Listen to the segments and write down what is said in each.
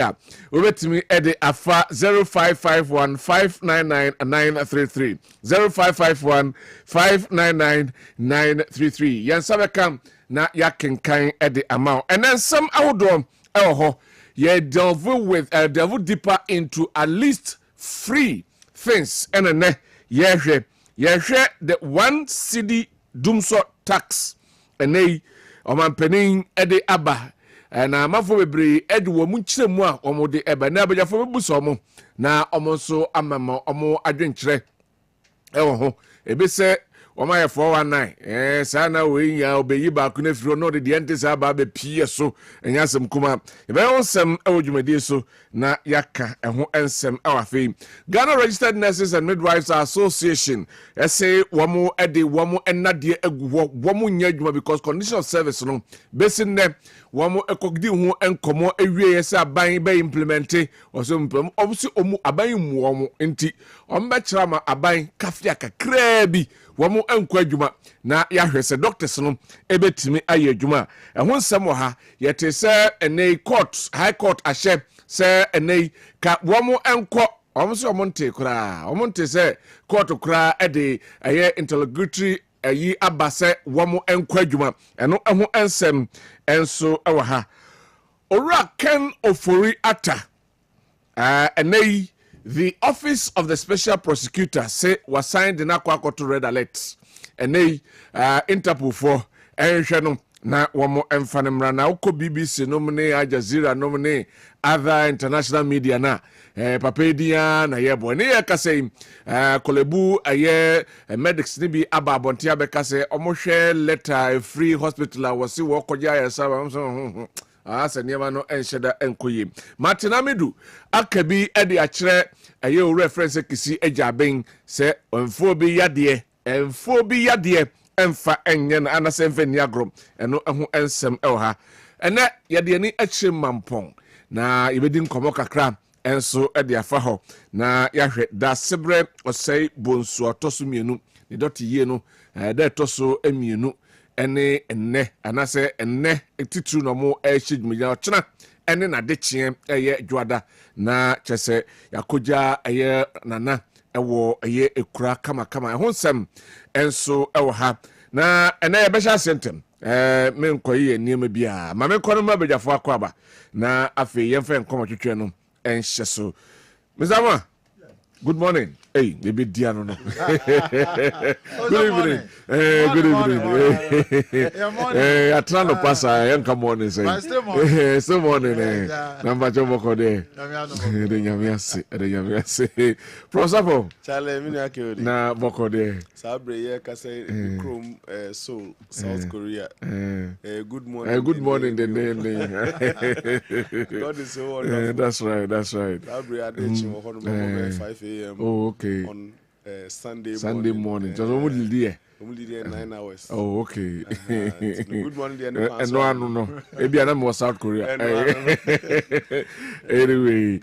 Yeah, we bet me at the AFA 0551 599 933 0551 599 933. Yansabe come na yakenkan at the amount, and then some outdoor delve with delve deeper into at least 3 things, and then the 1 cedi dumso tax, and they omanpening at the abba. Na amafo bebre ede wo mu kyeremu a omo de eba na abajafo bebuso omo na omo so amama omo adwenkyere ewo ho ebese omo ye 419 sa na we nya obeyi ba ku na firo no de ente sa ba be pie so enyasem kuma ebe onsem ewo dwumadi so na yaka eho ensem ewafe. Ghana Registered Nurses and Midwives Association say womo ede womo enade egu womo nya dwuma because condition of service no besin ne womo ekogdi hu enkomo ewie yese aban be implemente oso mpem obsi omu aban mu womo enti ombe kira ma aban kafia kakra bi womo enko adwuma na yahwese doctors no ebetimi aye adwuma ehun nsem wo ha yete se ene court high court ahye se ene ka womo enko omso omonte kura omonte se court kura ede aye interrogatory ayi abase womo enko adwuma eno ehun ensem enso ewa ha ora Ken Ofori ata ene the office of the special prosecutor say was signed in akwa to red alert ene Interpol for ehwe no na womo emfanemra na uko BBC nomine Al Jazeera nomine other international media na papedia na yebo ne yakase kolebu aye medics ni bi aba abontia bekase omohwe letter free hospital wasi wo koja ya saba asa niema no enhyeda enkoye Martinamidu akabi ede akire aye o reference kisi ejaben se emfo bi yade emfa enye na anase emfa ni agrom eno eho ensem elha ene yade ani akire mampon na yebedi nkomo kakra enso ede afa ho na yahwe da sebre osei bonsu otoso mienu ni doti ye no da toso emienu ene enne anase enne titru no mo ehidwumya ochena ene na de chie eye dwada na chese yakoja eye nana ewo eye ekura kama ehonsem enso ewo ha na ene ye besha sentem me nkoyi eniem bia ma me kono ma bejafo akwaba na afi yemfa nkomo twetwe no enhye so Mr. Good morning. Hey, maybe Diano. No. Good evening. Good evening. I try to pass. I am come morning. Still morning. Number Jomoko de. Professor, Charlie, Minaki. Na Boko de. Sabre, Kase, Chrome, Seoul, South Korea. Good morning. Good morning. God is so wonderful. That's right. Sabre, I did 5 a.m. Oh, okay. On Sunday morning. Just only there. Only there 9 hours. Oh, okay. Good morning, dear. And no. Maybe I'm more South Korea. Anyway,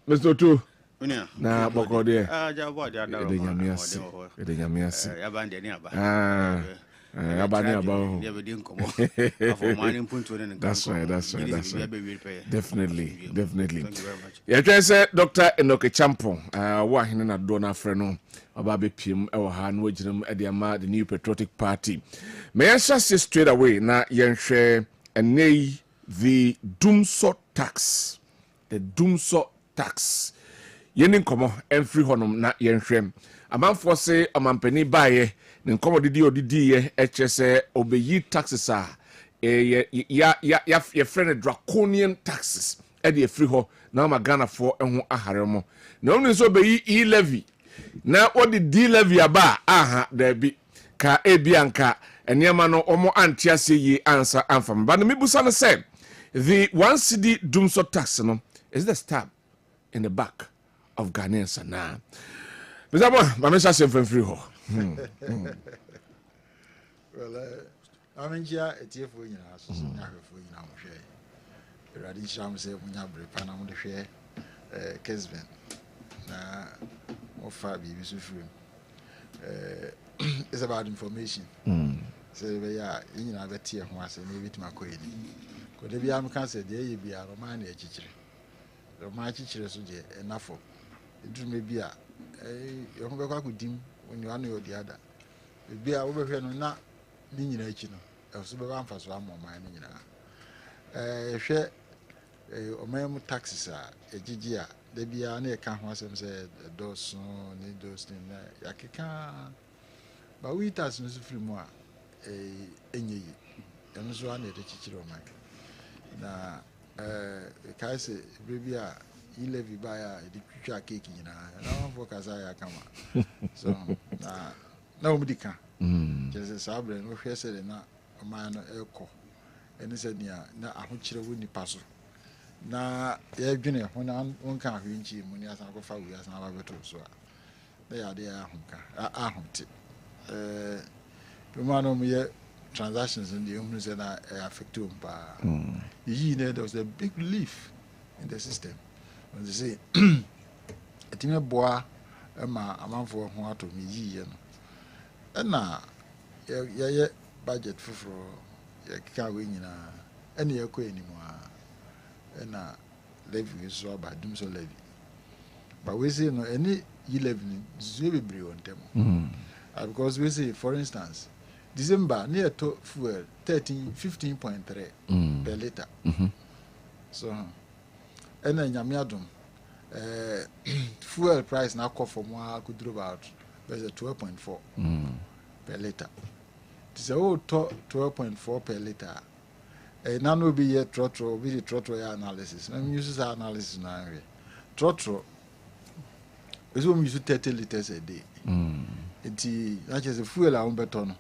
Mr. Two. Na boko de. Jabo dia na. Ede nyamiase. Yabande ni aba. Abani about. That's right. Definitely. Thank you very much. Yeah, say Dr. Enoke Champon, wa hene na do na frɛ no aba be piem e wo ha no wagirem e de ama the New Patriotic Party. May I just say straight away na yenhwɛ enei the Dumso tax. The Dumso tax. Yeni nkomo enfri honom na yenhwɛ. Amanfo se amampani baaye ne nkomo didi ye ekyese obeyi taxes a ya friend draconian taxes e de free ho na ma Ghana for eho ahare mo na onu so obeyi e-levy na odi d-levy aba aha da bi ka ebianka enema no omo antiase yi ansa amfam ba no mebusa no say the 1 cedi dumso tax no is the stab in the back of Ghanaians na Mr. Boy, I'm just free ho. Well, I'm here at your phone. I'm ready. Sham say, when you break Panama, the share Kessben. Or Fabi, it's about information. So, we are in a tier once and maybe to my queen. Could be am can say there be a Roman chichiri. Roman chichiri so je enough. It may be a you could dim when you are near the other. It be over here no meaning a chino. I was super for one more mining. Share a man taxes a GGA. They be a near can't once and said those need those things. Yakika. But we touch no free more any and so on the chichiro mic. Na Kaise baby levy by the future cake in a focus I come. So nobody can. Just a sabre no face said na a man echo. And he said, na a huncher wouldn't pass. Na Junior, when one can't reach him when he has a fire, we have never better. So they are there. I hunt it. The man of me transactions in the humans and I affect him. There was a big relief in the system. When they say, a team of bois, a man for one to me, and now, yeah, budget for can't win any echo anymore. And levy is so bad, doom so levy. But we say no any levy is very brilliant. Because we say, for instance, December near to fuel 15.3 per liter. So, and then Yamiadum fuel price now call for more could drop out. There's a 12.4 per liter. It's a whole 12.4 per liter. None will be yet trotro, be the trotro analysis. I'm using analysis now. Trotro is when we use 30 liters a day. It's not just a fuel on beton.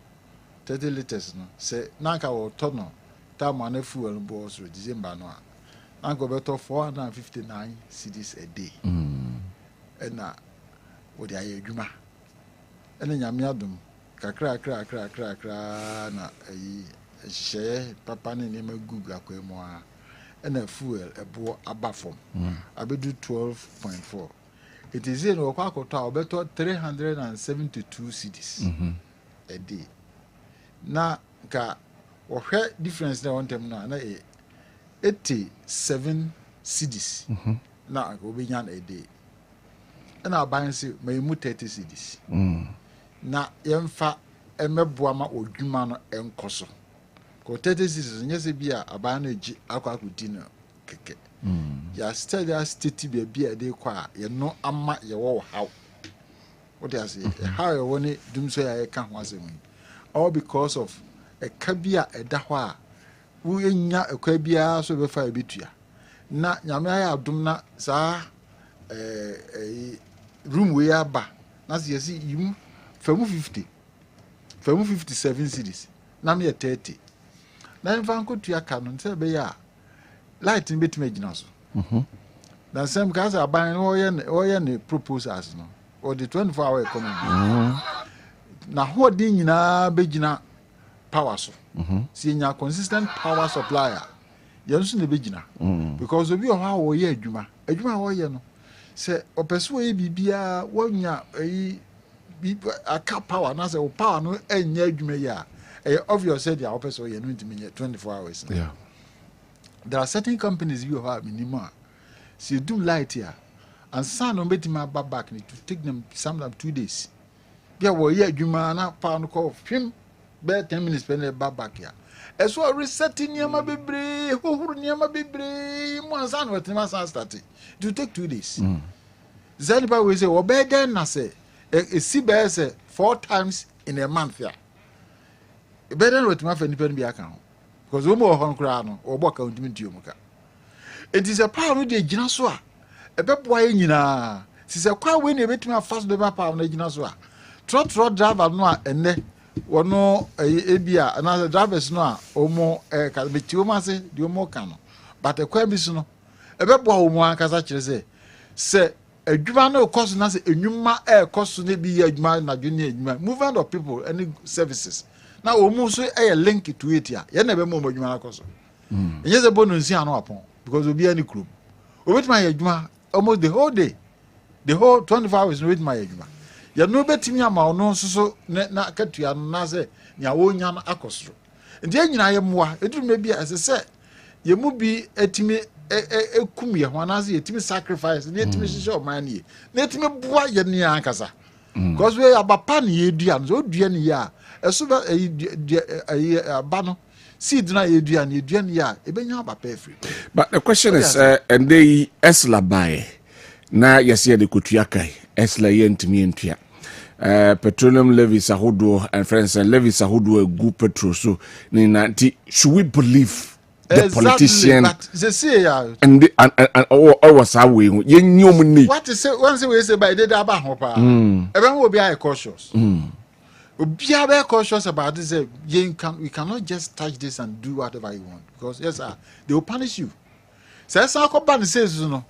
30 liters no. Say, Naka or tonno, time on a fuel balls with December no. Uncle better 459 cities a day. And now, what are you, Juma? And then Yamiadum, cra, na share papa ne name Google akwemoa and a fuel a bo abafom. I be do 12.4. It is in Okakota better 372 cities a day. Na ka or difference there on them na 87 cities. Na go be yan a day. And our buying say may 30 cities. Na yemfa emeboama odwuma no enkoso. Ko 30 cities nyese bia abana gi akwa kudino keke. Ya study as state bia dey kwa ye no ama ye wo how. What do I say? How you want it dum so ya ka ho asem. All because of a kabia eda ho a wo enya ekwa bia so be fa ebitua. Na nyame aya adum na sa room we aba. Na se yesi yim famu 57 cities. Na me 30. Na mfa nkotua ka no nse be ya light in betime gina so. Na sem ka sa ban no oye ne proposals no. Or the 24-hour economy. Na ho din nyina be gina power so. Si nya consistent power supplier. Yenso ne be gina. Because obi o ha wo ye adwuma. Adwuma wo ye no. Se opeso ye bibia wonya aka power na say power no enya adwuma ya. Obvious said ya opeso ye no ntimi 24 hours. Yeah. There are certain companies you have minimum. So you do light here. And some no betima back need to take them some 2 days. There were ye adwuma na power no call him be 10 minutes spend back here. As well resetting nyama bebre, hohuru nyama bebre, mo ansa no wetima san start. It will take 2 days. Zaliba we say obede na say a see be say 4 times in a month here. Better wetima fa nipa bi aka ho. Because we mo hon kra no obo ka ntimi ntiyomuka. It is a power no dey gina so a ebeboa ye nyina. Si se kwa we na ebetimi afast de power na gina so a. Trot driver no a ene wono ebia na drivers no a omo ka beti omo ase di omo ka no. But ekwa bi so no ebeboa omo akasa kire se adwuma na cost na se enwuma cost na bi ye adwuma na dwene adwuma. Movement of people any services. Na omu so link to it ya. Ye na be mo adwuma akoso. Enye se bonu nsi ano apon because obi ani krum. Obetima ye adwuma almost the whole day. The whole 24 hours no obetima ye adwuma. Ye no betimi ama ono so na katua no na se nya wonya no akosoro. Ndi anyina ye moa eduru me bia se ye mu bi etimi ekum ye ho anaze etimi sacrifice ne etimi hihye o man ye ne etimi boa ye ne ankasa because we abapa ne ye dua no odua ne ya eso ba aba no seed na ye dua ne ya ebenya abapa efiri. But the question is and they esla buy na yesi de kotua kai esla ye ntimi ntua petroleum levies ahodo and friends and levies ahodo egu petrol so ni nanti should we believe the politician but they say and was our way ye nyom ni what is say once we say by the aba ho pa ebe we be cautious obi are cautious about this we cannot just touch this and do whatever you want because yes sir they will punish you say san ko ban says no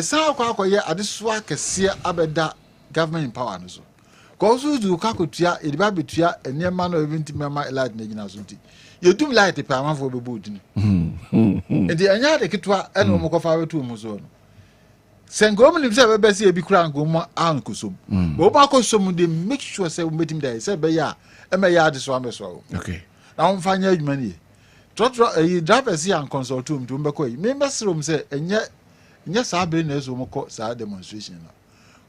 san ko akoye adeso akese abeda government in power no so because you do kakotua e ba betua enema no even timama elad na gina so nti you do light pe amanfo be bold ni and the anya de kitwa ene mo ko fa wetu mu so no sengom ni se be se e bi kura ngom an kosom bo ba kosom de make sure say we meeting there say be ya e me ya de so ameso okay na on fanya adwuma ni trotro e drivers ya consult me be ko yi me mesrom say enye sa be na eso mo ko sa demonstration no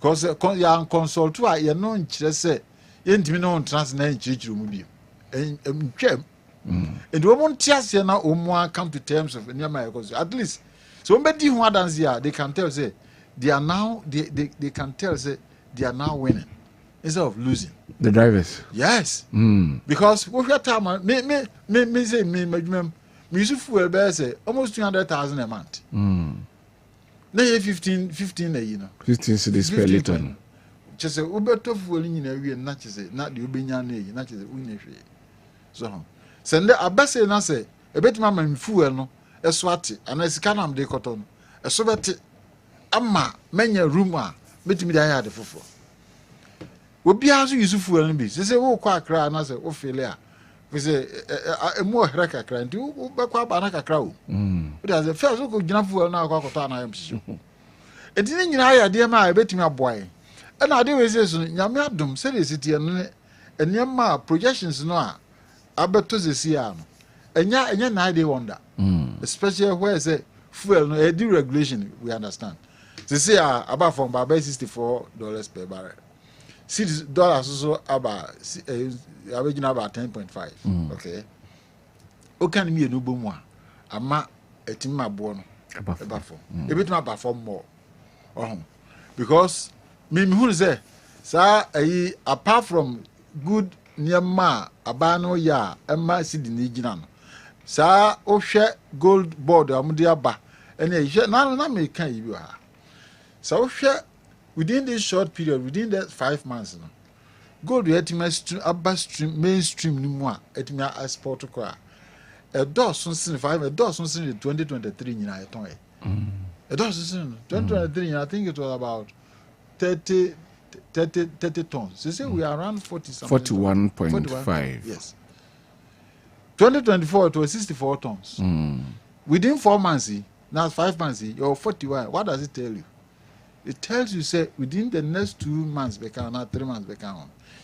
cause ya consult a ye no nkire say ye ntimi no trans na nkire mu bi twam and we won't just na omo come to terms of at least so when be who dance here they can tell say they are now they can tell say they are now winning instead of losing the drivers yes because what time me say me use fuel be say almost 200,000 a month na 15 a you know 15 cedis per liter just say ubeto fuel nyina wie na chese na de obenya na yi na chese unya hwe so sende abase na say ebetima man fuel no eso ate ana sika nam de cotton eso bete ama menya room a metimi da ya de fofo obi aso use fuel no bi say wo kwa akra na say wo feel a we say emu ohra kakra nti wo be kwa ba na kakra o we da say first wo gina fuel na akwa cotton na yam sisi enti ni nyina ya de ma ebetimi aboy na ade we say so nyame adom say the city no enema projections no a abeto zesi a no enya na dey wonder especially where say fuel no a deregulation we understand they say about from about $64 per barrel $6 so about averaging about 10.5 okay okan mi enu bomu a ama etim abo no about from ebitum about from more because me hu say sa apart from good niema abano ya ema sidi ni gina no sa o hwe gold board amudi aba ene hwe na me kan yi bi ha sa o hwe within this short period within that 5 months no gold yetima stream mainstream ni mu a etima export ko a e do so sin 5 e do so sin 2023 nyina eton e do so sin 2023 I think it was about 30 tons. They say we are around 40 something. 41.5. Yes. 2024 it was 64 tons. Within 4 months, now 5 months, you're 41. What does it tell you? It tells you say within the next 2 months, not 3 months,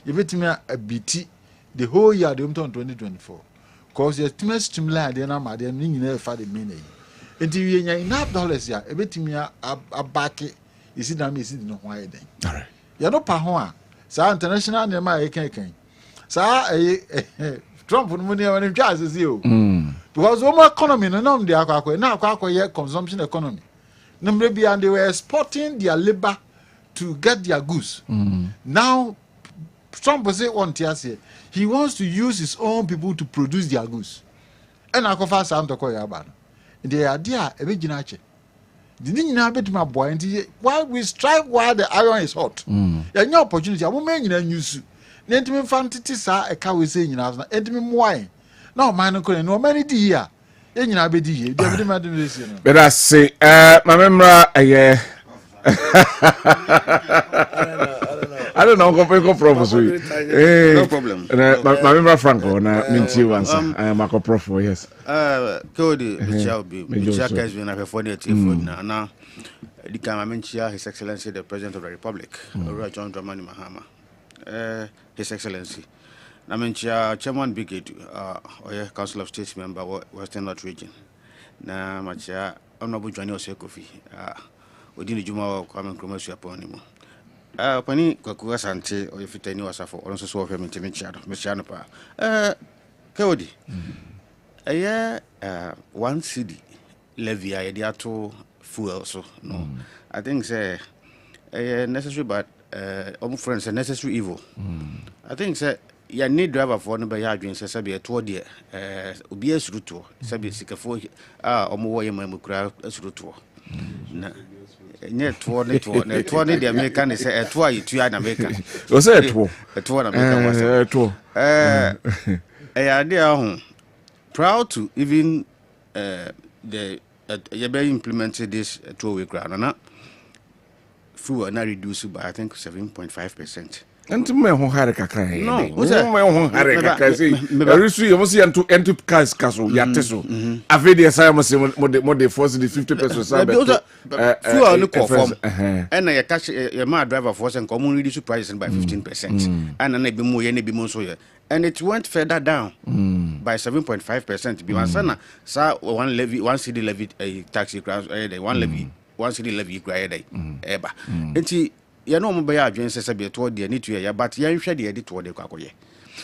you bet me a BT the whole year they went on 2024. Because your team stimuli they na ma they never for the money. Until you enough dollars here, a bit me a back. You see that me see no why then. All right. You know pa ho a sa international na ma eken sa Trump no money when him try say o because our economy no dey akwa na akwa consumption economy number be and they were exporting their labor to get their goods now Trump say one tiase he wants to use his own people to produce their goods and akofa sa ntoko ya ba no the idea e be gina che the nyina betima boy nti why we strike while the iron is hot ya nya opportunity amo men nyina nyusu na ntimi fantiti sa e ka we say nyina na ntimi moai na o man no ko no many di here e nyina be di here dey be ma dey say no but I say my member I don't know go prof so No problem. my member Franco na minti once I am a prof yes Kodi Bichia Kessben na California TV na the Kamamenchia His Excellency the President of the Republic John Dramani Mahama His Excellency na menchia Chairman Brigade Council of States member Western North Region na machia honorable Johnny Osekofi odini juma kwa menkroma su apon ni mo pani kwakuwa sante oyefitani wasafo onso so ofia mentimi chiado me chiano pa kawodi one cedi levy I to fuel so no I think say necessary but friends necessary evil I think say ya need driver for no be ya adwen say be to de obi asuruto say be sikafo omo wo yema mukura asuruto na nye to ne de America ne say to ayitu ya na America o say to na America was to ya de ahun proud to even the you be implemented this 2-way ground na fuel na reduce by I think 7.5%. And me ho hare kakra he no me ho hare kakra say resu you must enter cars castle ya teso avedi say must mo de force the 50% say fuel no conform and na catch your ma driver force and common reduce prices by 15% and na be mo ye na be mo so ye and it went further down by 7.5% be one sana sa one city levy taxi grounds one city levy cry day eba enti ye no mo be ya adwen sese be to de ni to ye but ye hwe de ye de to de kwakoye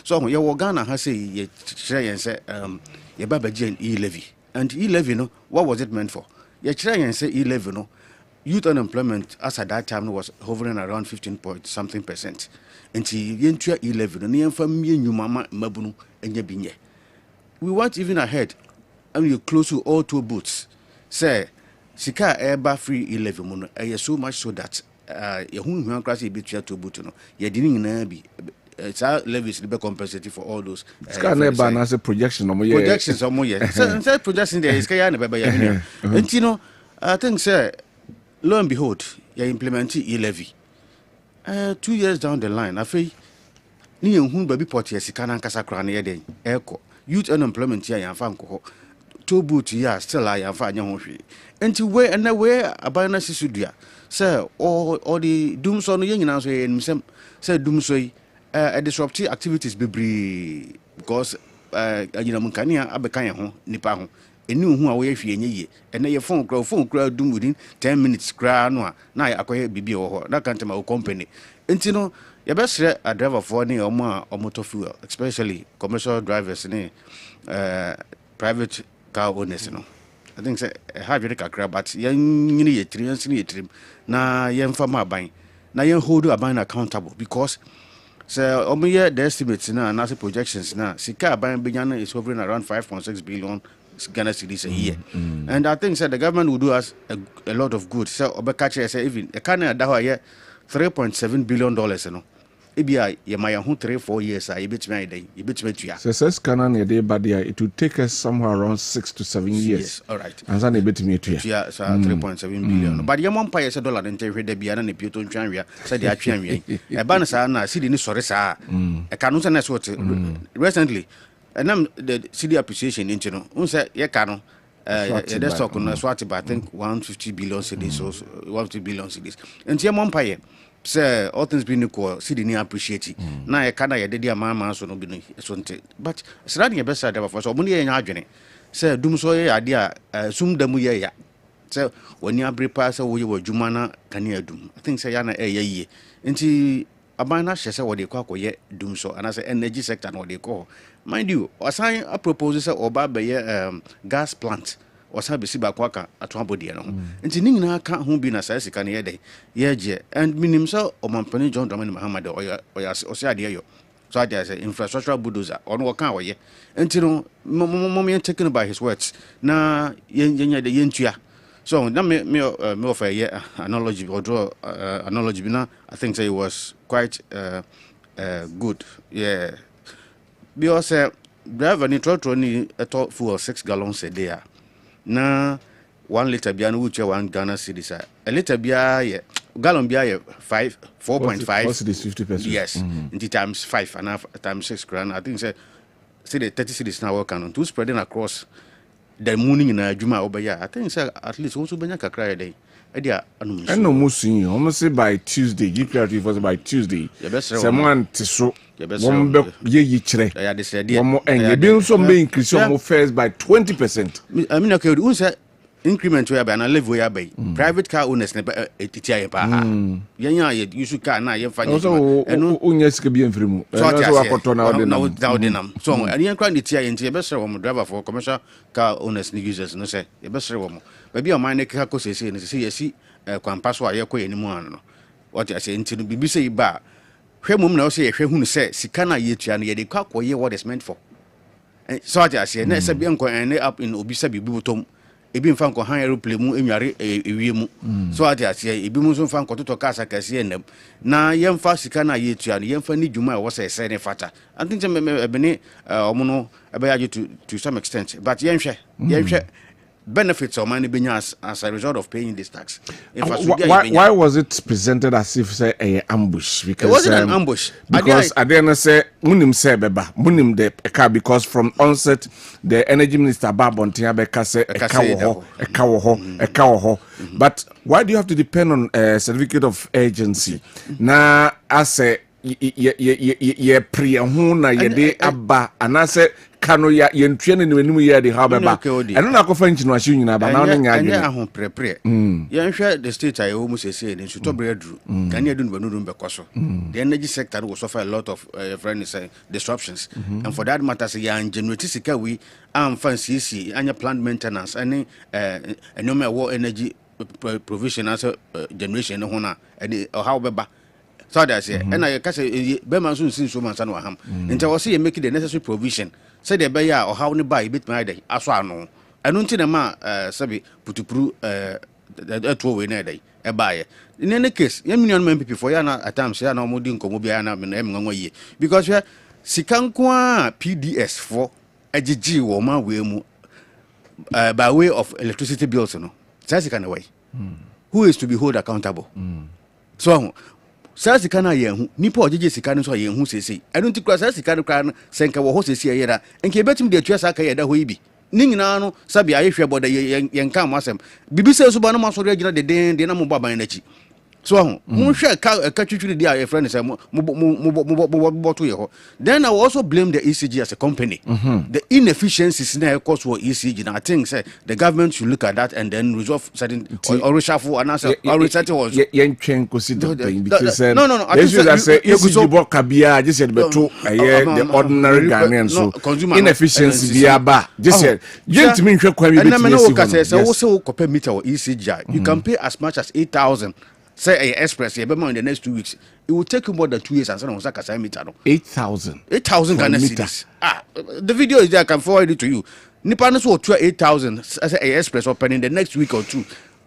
so ye wo Ghana ha say ye kire yen say ye ba baje levy and levy no what was it meant for ye kire yen say levy no youth unemployment as at that time was hovering around 15 point something percent enti ye ntua levy no ye mfa mie nyuma mabunu enya binye we went even ahead and you close to all two booths say sika eba free levy mu no so much so that ye hu hu class e betua to boot no ye di nyina bi levies be compensated for all those ska na ba na say projections omo ye say projections there is ka ya na be ya ni enti no I think say lo and behold ye implement levy 2 years down the line afei ni ye hu ba bi port ye sika na nkasa kra na ye den eko youth unemployment ya yan fa nko to boot ya still ya fa anya ho hwe enti we and we abana sisudua say all the doom so no nyina so enmisem say doom so disruptive activities bebree because anyina munkania abeka ye ho nipa ho eni hu a wo ye hwe enye ene ye phone kra doom within 10 minutes kra no na akoye bibi wo ho na kantema o company enti no ye be sre a driver for ni omo to fuel especially commercial drivers ni private car owners no I think say have you kakra but yen nyini ye trim na yen fa ma ban na yen hold aban accountable because say omoye the estimates na say projections na sika aban benyana is hovering around 5.6 billion Ghana cedis a year and I think say the government will do us a lot of good so obekache say even e can da ho ye 3.7 billion dollars no ebia ye ma ye ho 3-4 years a yebetimi ayedai yebetimi tua says Canan ye dey bad it will take us somewhere around 6 to 7 years yes all right and then yebetimi tua yeah so 3.7 billion but ye mon pa ye say dollar den hwe da bia na ne pieto ntwanwea say de atwanwea e ba na sa na cedi ni sore sa e ka no say na so recently and the city appreciation into no unse ye ka no the stock no swat by I think 150 billion cedis so 150 billion cedis and ye mon pa ye say all things being equal city ni appreciate na ye ka na ye de dia mama so no bi no so nte but srad ye best driver for so mo ne ye nya adwene say dum so ye ade a sum da mu ye ya say woni abrepa say wo ye wadwuma na kane adum I think say ya na ye ye nti aban na hye say wo de kwa koye dum so ana say energy sector na wo de ko mind you osan a propose say oba be ye gas plant osan be si ba kwa ka ato abodie no nti ni nyina ka ho bi na say sika na ye de ye je and minim so omampani John Dramani Mahama de oya ade yo so ade say infrastructure bulldozer ono wo kan wo ye nti no mo taken by his words na yenya de yentua so na me offer ye analogy or draw analogy na I think say it was quite good yeah because driver ni trotro ni eto fuel 6 gallons a day na 1 liter bia no wuche 1 Ghana cedis a liter bia ye gallon bia ye 4.5 cedis 50%. Yes into times 5 and times 6 grand I think say the 30 cedis now work on to spreading across the morning in adwuma obeya I think say at least also benya kakra day edia anum and no musin almost say by Tuesday GPRT was by Tuesday someone to so one ye chere ya de se de one more and you been so may increase your fares by 20%. I mean okay un say increment we ba na level ya ba private car owners na etitia ye pa yenya ye use car na ye fa so eno unya sika bi enfiri mu so akoto na ordinam so ani yan kwan etitia ye nti ye be sere wo driver for commercial car owners ni users no say ye be sere wo ba bi o man ne ka ko sese ne sese ye si kwan paso a ye ko ye ni mu ano no what you say nti no bibi say ba hwe mum na o say ye hwe hunu say sika na ye tua no ye de kwa koye what is meant for so what you say na say bi enko end up in obi say bibi botom ebi mfa nko han aeroplane mu enware ewie mu so ati ase ebi mu so mfa nko toto kasa kase enam na yemfa sika na yetua no yemfa ni dwuma wo se se ne fata I think ebene omo no ebe ya to some extent but yenhwe benefits or money being as a result of paying this tax. Why was it presented as if say a ambush? Because it wasn't an ambush. Because I didn't say munim say beba munim de eka because from onset the energy minister Babontia beka say eka ho. But why do you have to depend on a certificate of agency? Na ase ye pre ho na ye de aba anase kano ya yentwe ne wenu ye de ha beba eno na kofa nchino ahye nyina ba na nya adwene ahon prepare yenhwe the state ayo mu sese ne nsuto breadru kan ye dunu banu be koso the energy sector will suffer a lot of friends disruptions and for that matter say ya generate sika we am fancy anya plant maintenance any enome wo energy provision as generation ho na e how beba so that say and I can say be man so sin so man san wa ham nti wo say you make the necessary provision say the be ya o how ne buy bit my dey aso ano enu nti na ma sabi putupuru eto we na dey e buy in any case yam union MPP for ya na at times ya na omodi nkomo bia na me na nwanwa ye because we sikanko a PDS for agigi wo ma we mu by way of electricity bills no say sikan way who is to be held accountable so sa sika na ye hu nipa ojeje sika no so ye hu sesi enu nti kura sa sika no kura no senka wo ho sesi ye da enke betim de atua sa ka ye da ho ibi ni nyina no sabi aye hwe boda ye nka masem bibi se so ba no maso re gina de na mo baban na chi so mo hwe ka twitwiri dia ye friend say mo to ye ho then I also blame the ECG as a company the inefficiencies na cause for ECG na I think say the government should look at that and then resolve certain or reshuffle and answer or reset was yen twen consider because no I say ECG bo kabia just said beto the ordinary Ghanaian so inefficiency bia ba just said gentlemen hwe kwa bi betimi say wo se wo kopa meter or ECG you can pay as much as 8,000 say a express in the next 2 weeks it will take you more than 2 years and so on say meter no 8,000 Ghana cedis the video is there I can forward it to you nipa no so 8,000 say a express open in the next week or two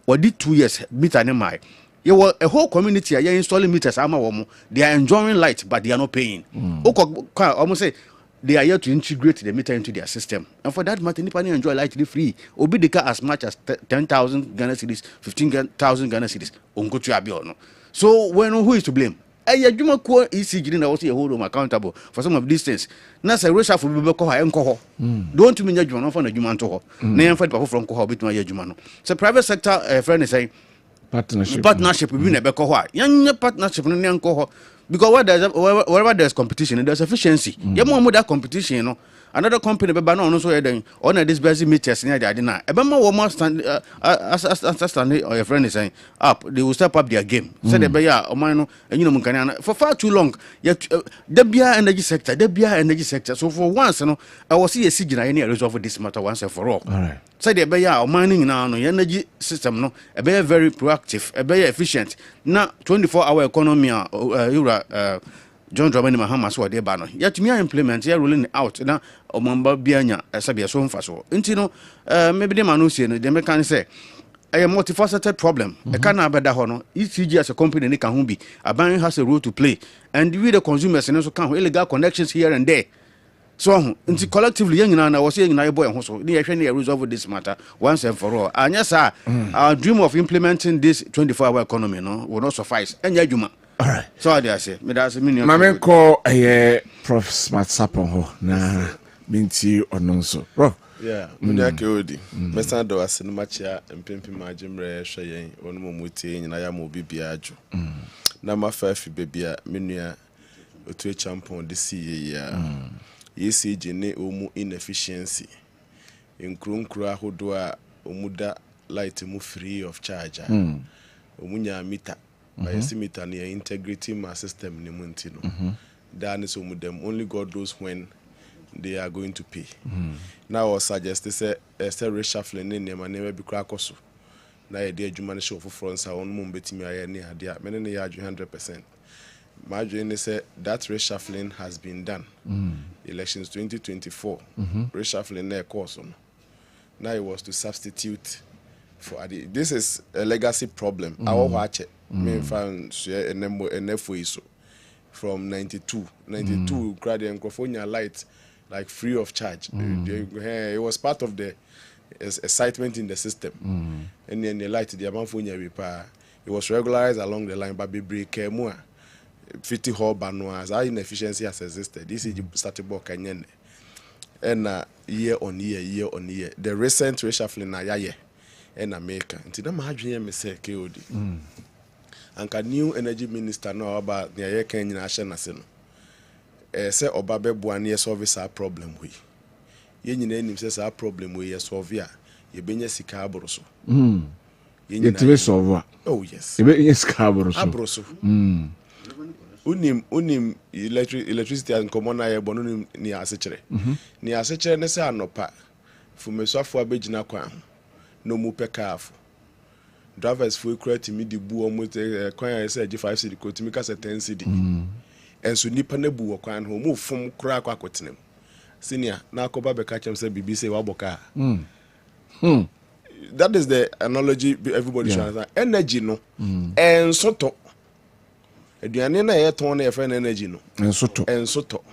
or did 2 years meter ne mai you were a whole community are installing meters ama wo they are enjoying light but they are not paying almost say they are here to integrate the meter into their system. And for that matter, nipa enjoy light free. Obi deka as much as 10,000 Ghana cedis, 15,000 Ghana cedis. Ongo to abi no. So when who is to blame? Juma ko ECG na also hold them accountable for some of these things. Na say resha for be ko ha enko ho. Don't mean juma no for na juma to ho. Na yan fa people from ko ho bitu ya juma no. So private sector friend is saying partnership we be ko ho. Yan partnership no enko ho. Because wherever there's competition, there's efficiency. You more that competition, you know. Another company be ban on so then on this busy meters near the adina. Ebema wo more stand or your friend is saying up, they will step up their game. Say the be ya o man no and you know munkan for far too long. Yet the beer energy sector. So for once, you know, I was see a signal any resolve this matter once and for all. All right. Say the be ya o mining now no energy system no a be very proactive, a be efficient. Na 24-hour economy John Dramani Mahama so de ba no yet me implement ya rolling out na omamba bianya sabia so mfa so nti no maybe the manu say no de me kan say a multifaceted problem e kan abeda ho no ECG as a company ni kan ho bi aban has a role to play and we the consumers no so kan ho illegal connections here and there so nti collectively yanyina na was yanyina boy ho so ni ehwe na resolve this matter once and for all anya sa our dream of implementing this 24-hour economy no will not suffice enya adwuma. All right. So I say, me that's me. Mama call Prof Smart Sapon ho na minti ononso. Bro, Yeah, Munyake Odi. Mesa do asinumachia mpempi majimre hwe onu momutie nyina ya mo bibiaju. Na mafafi bebia menua otu champon de see ya. ECG ne omu inefficiency. Nkrunkru ahodo a omuda light mu free of charge. Omunya meter. By meter near integrity ma system ne muntino. That is only God knows when they are going to pay. Now I suggest say reshuffling in them and never be crackoso. Now a dear Juman show for France on moon betting me I near dear many 100%. My journey said that reshuffling has been done. Elections 2024. Reshuffling their course on. Now it was to substitute for this is a legacy problem. I will watch it. Me found a so from 92 Grady and California light like free of charge. It was part of the excitement in the system. And then the light the amount of repair it was regularized along the line, but be break more 50 whole banoas our inefficiency has existed. This is started work and year on year the recent reshuffling na yaye and America until them hadwin me say KOD anka new energy minister no about near year kan nyina hye na se no say oba beboa na solve our problem we ye nyina nim say our problem we solve ya ye benya sika aboro so ye tire solve. Oh yes ye benya sika aboro so unim electricity and common na ye bonu ni asechere ni asechere ne say anopa fumeswafo abegina kwan no mu pekafo drivers for create me di bu omo kwan say 5 cedi ko timi ka 10 cedi enso nipa na bu kwan ho mu fom kura akwa kotenem senior na akoba be ka chem say bibi say waboka that is the analogy everybody should understand. Energy no enso to aduane na ye ton na ye fa energy no enso to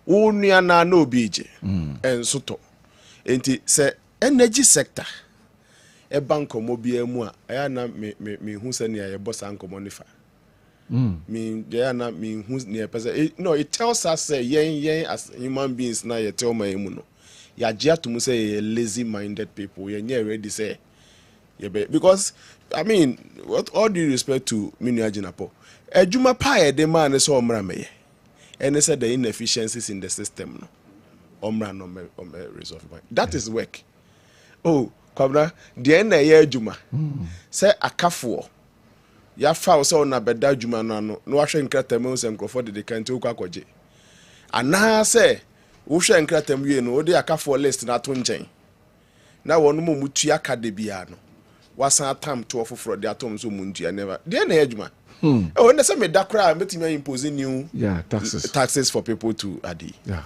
unua na na obije enso to enti say energy sector e banko mobia mu a ya na me hu se ne ye boss ankomo nifa me ya na me hu ne pese no it tells us say yen as human beings na ye tell my mu no ya gia to mu say lazy minded people ye ready say ye be because I mean what all due respect to Minia Jinapo ejuma pa e de man so omra meye and said the inefficiencies in the system no omra no me resolve that is work. Oh, Kwabena, the na ye adwuma. Say akafo. Ya fa so na beda adwuma no no ahwe nkratam se nkrofo de kan ti ukwakoje. Ana say wo hwe nkratam wie no wo de akafo list na to nchen. Na wonu mo mutu aka de bia no. Wasan atam to ofofro de atom so muntua never. The na ye adwuma. Oh, na say me da kra metimi impose new taxes for people to adi. Yeah.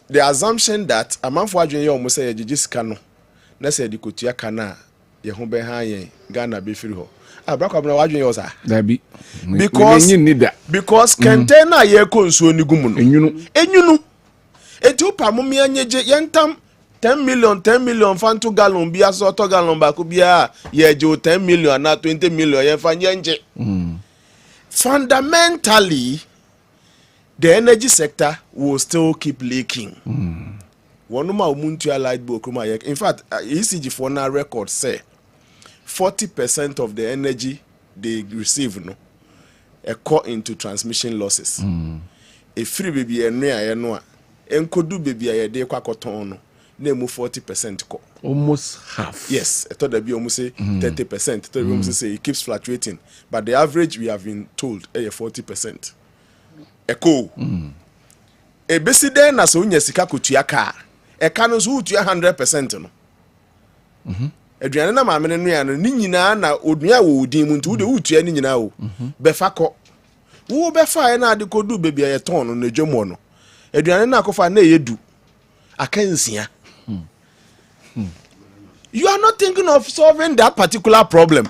The assumption that a man for adwene ye omo say yegigis no na say di kotua kana ye ho be han yen Ghana be firi ho Kwabena wadwene ye osa da bi because container ye konsuo ni gumu no enyunu etu pa mo me anyeje yentam 10 million fanto gallon bia so to gallon ba ko bia ye je 10 million na 20 million ye fa nyenje fundamentally the energy sector will still keep leaking. One ma umuntu light bill kuma ye. In fact, ECG for now record say 40% of the energy they receive no occur into transmission losses. A free baby enua enua enkodu baby aye de kwakoton no na mu 40% ko. Almost half. Yes, I thought that be almost say 30%. I thought almost say it keeps fluctuating, but the average we have been told is 40%. Eko e besi den na so nya sika kotua ka e ka no so utua 100% no aduane na maame no ya no ni nyina na odua wo odin mu ntu de utua ni nyina wo befa ko wo befa e na ade kodu bebi e ton no na dwemo no aduane na akofa na yedu akansia you are not thinking of solving that particular problem.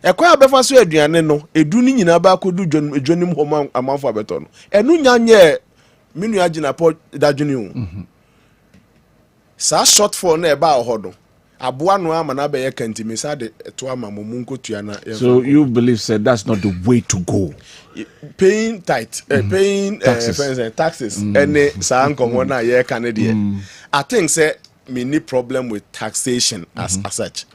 Ekwa befa so aduane no edu ni nyina ba kodu dwonim homa amanfo abeto no enu nyanye minu agina po dadwene o sa shortfall na eba ohodo aboa no ama na be ye kantimi sa de to ama momunko tuana. So you believe said that's not the way to go. Paying paying taxes any sa nkomo na ye Canadian. I think say me need problem with taxation as such,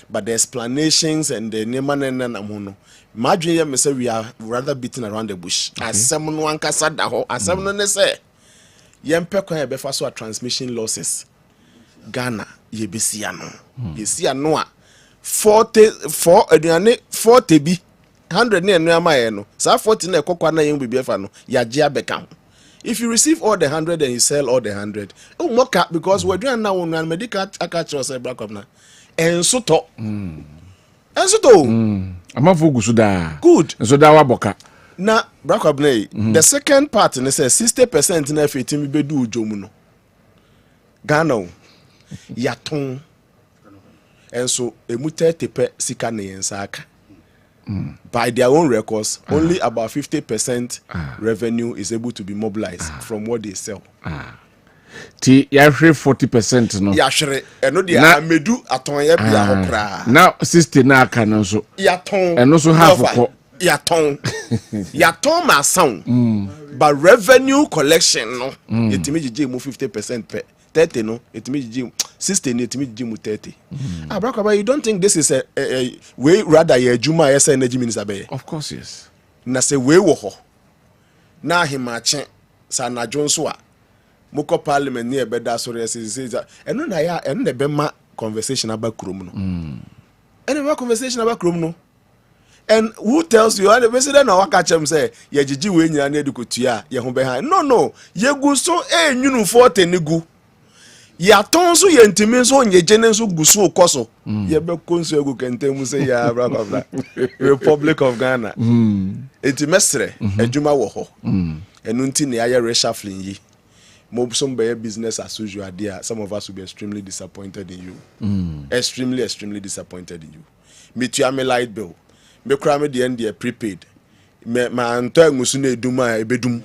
but the explanations and the name and amono. Imagine me say we are rather beating around the bush. As someone one kasa da ho, as someone ne say yempe kwa ye befa so transmission losses. Ghana ye besia no. Ye sia no a 40 bi 100 ne enu amaye no. Sa 40 na ekokwa na yen bibia fa no. Ya je abeka ho. If you receive all the 100 and you sell all the 100, oh moka because we're doing now on medical akacho say black up na. Enso to. Enso to. Amafo gusuda. Good. Enso da wa boka. Na black up na. The second part ne say 60% na fetim bedu ujomu no. Ghana yaton. Enso emu 30% sika ne yensa aka. By their own records, only about 50% revenue is able to be mobilized from what they sell. Ti ya 40% no. Ya hwere eno de amedu aton ya bia hokra. Now 60 na aka no so. Ya ton. Eno so half ko. Ya ton. Ya ton ma sound. But revenue collection no, etimi gigi mu 50% per 30 no, etimi gigi 60 no, etimi gigi mu 30. Brakaba, you don't think this is a way rather ye juma yes energy minister be? Of course yes. Na se we wo ho. Na himache sa na jonso a moko parliament ni ebeda so re say eno na ya eno na be ma conversation about krom no. Eno ma conversation about krom no. And who tells you? And the president na waka chem say ye gigi we nyina na edukotua ye ho be ha. No. Ye gu so nyunu 40 ni gu. Ya ton so ye ntimi so nye jene so gu so koso. Ye be konso egu kentemu say ya bla bla bla. Republic of Ghana. Enti mesre adwuma wo ho. Enu nti ne aye reshuffling yi. Mo some be business as usual there. Some of us will be extremely disappointed in you. Extremely disappointed in you. Mitua me light bill. Me kra me the end there prepaid. Me ma anto ngusu na edum a ebedum.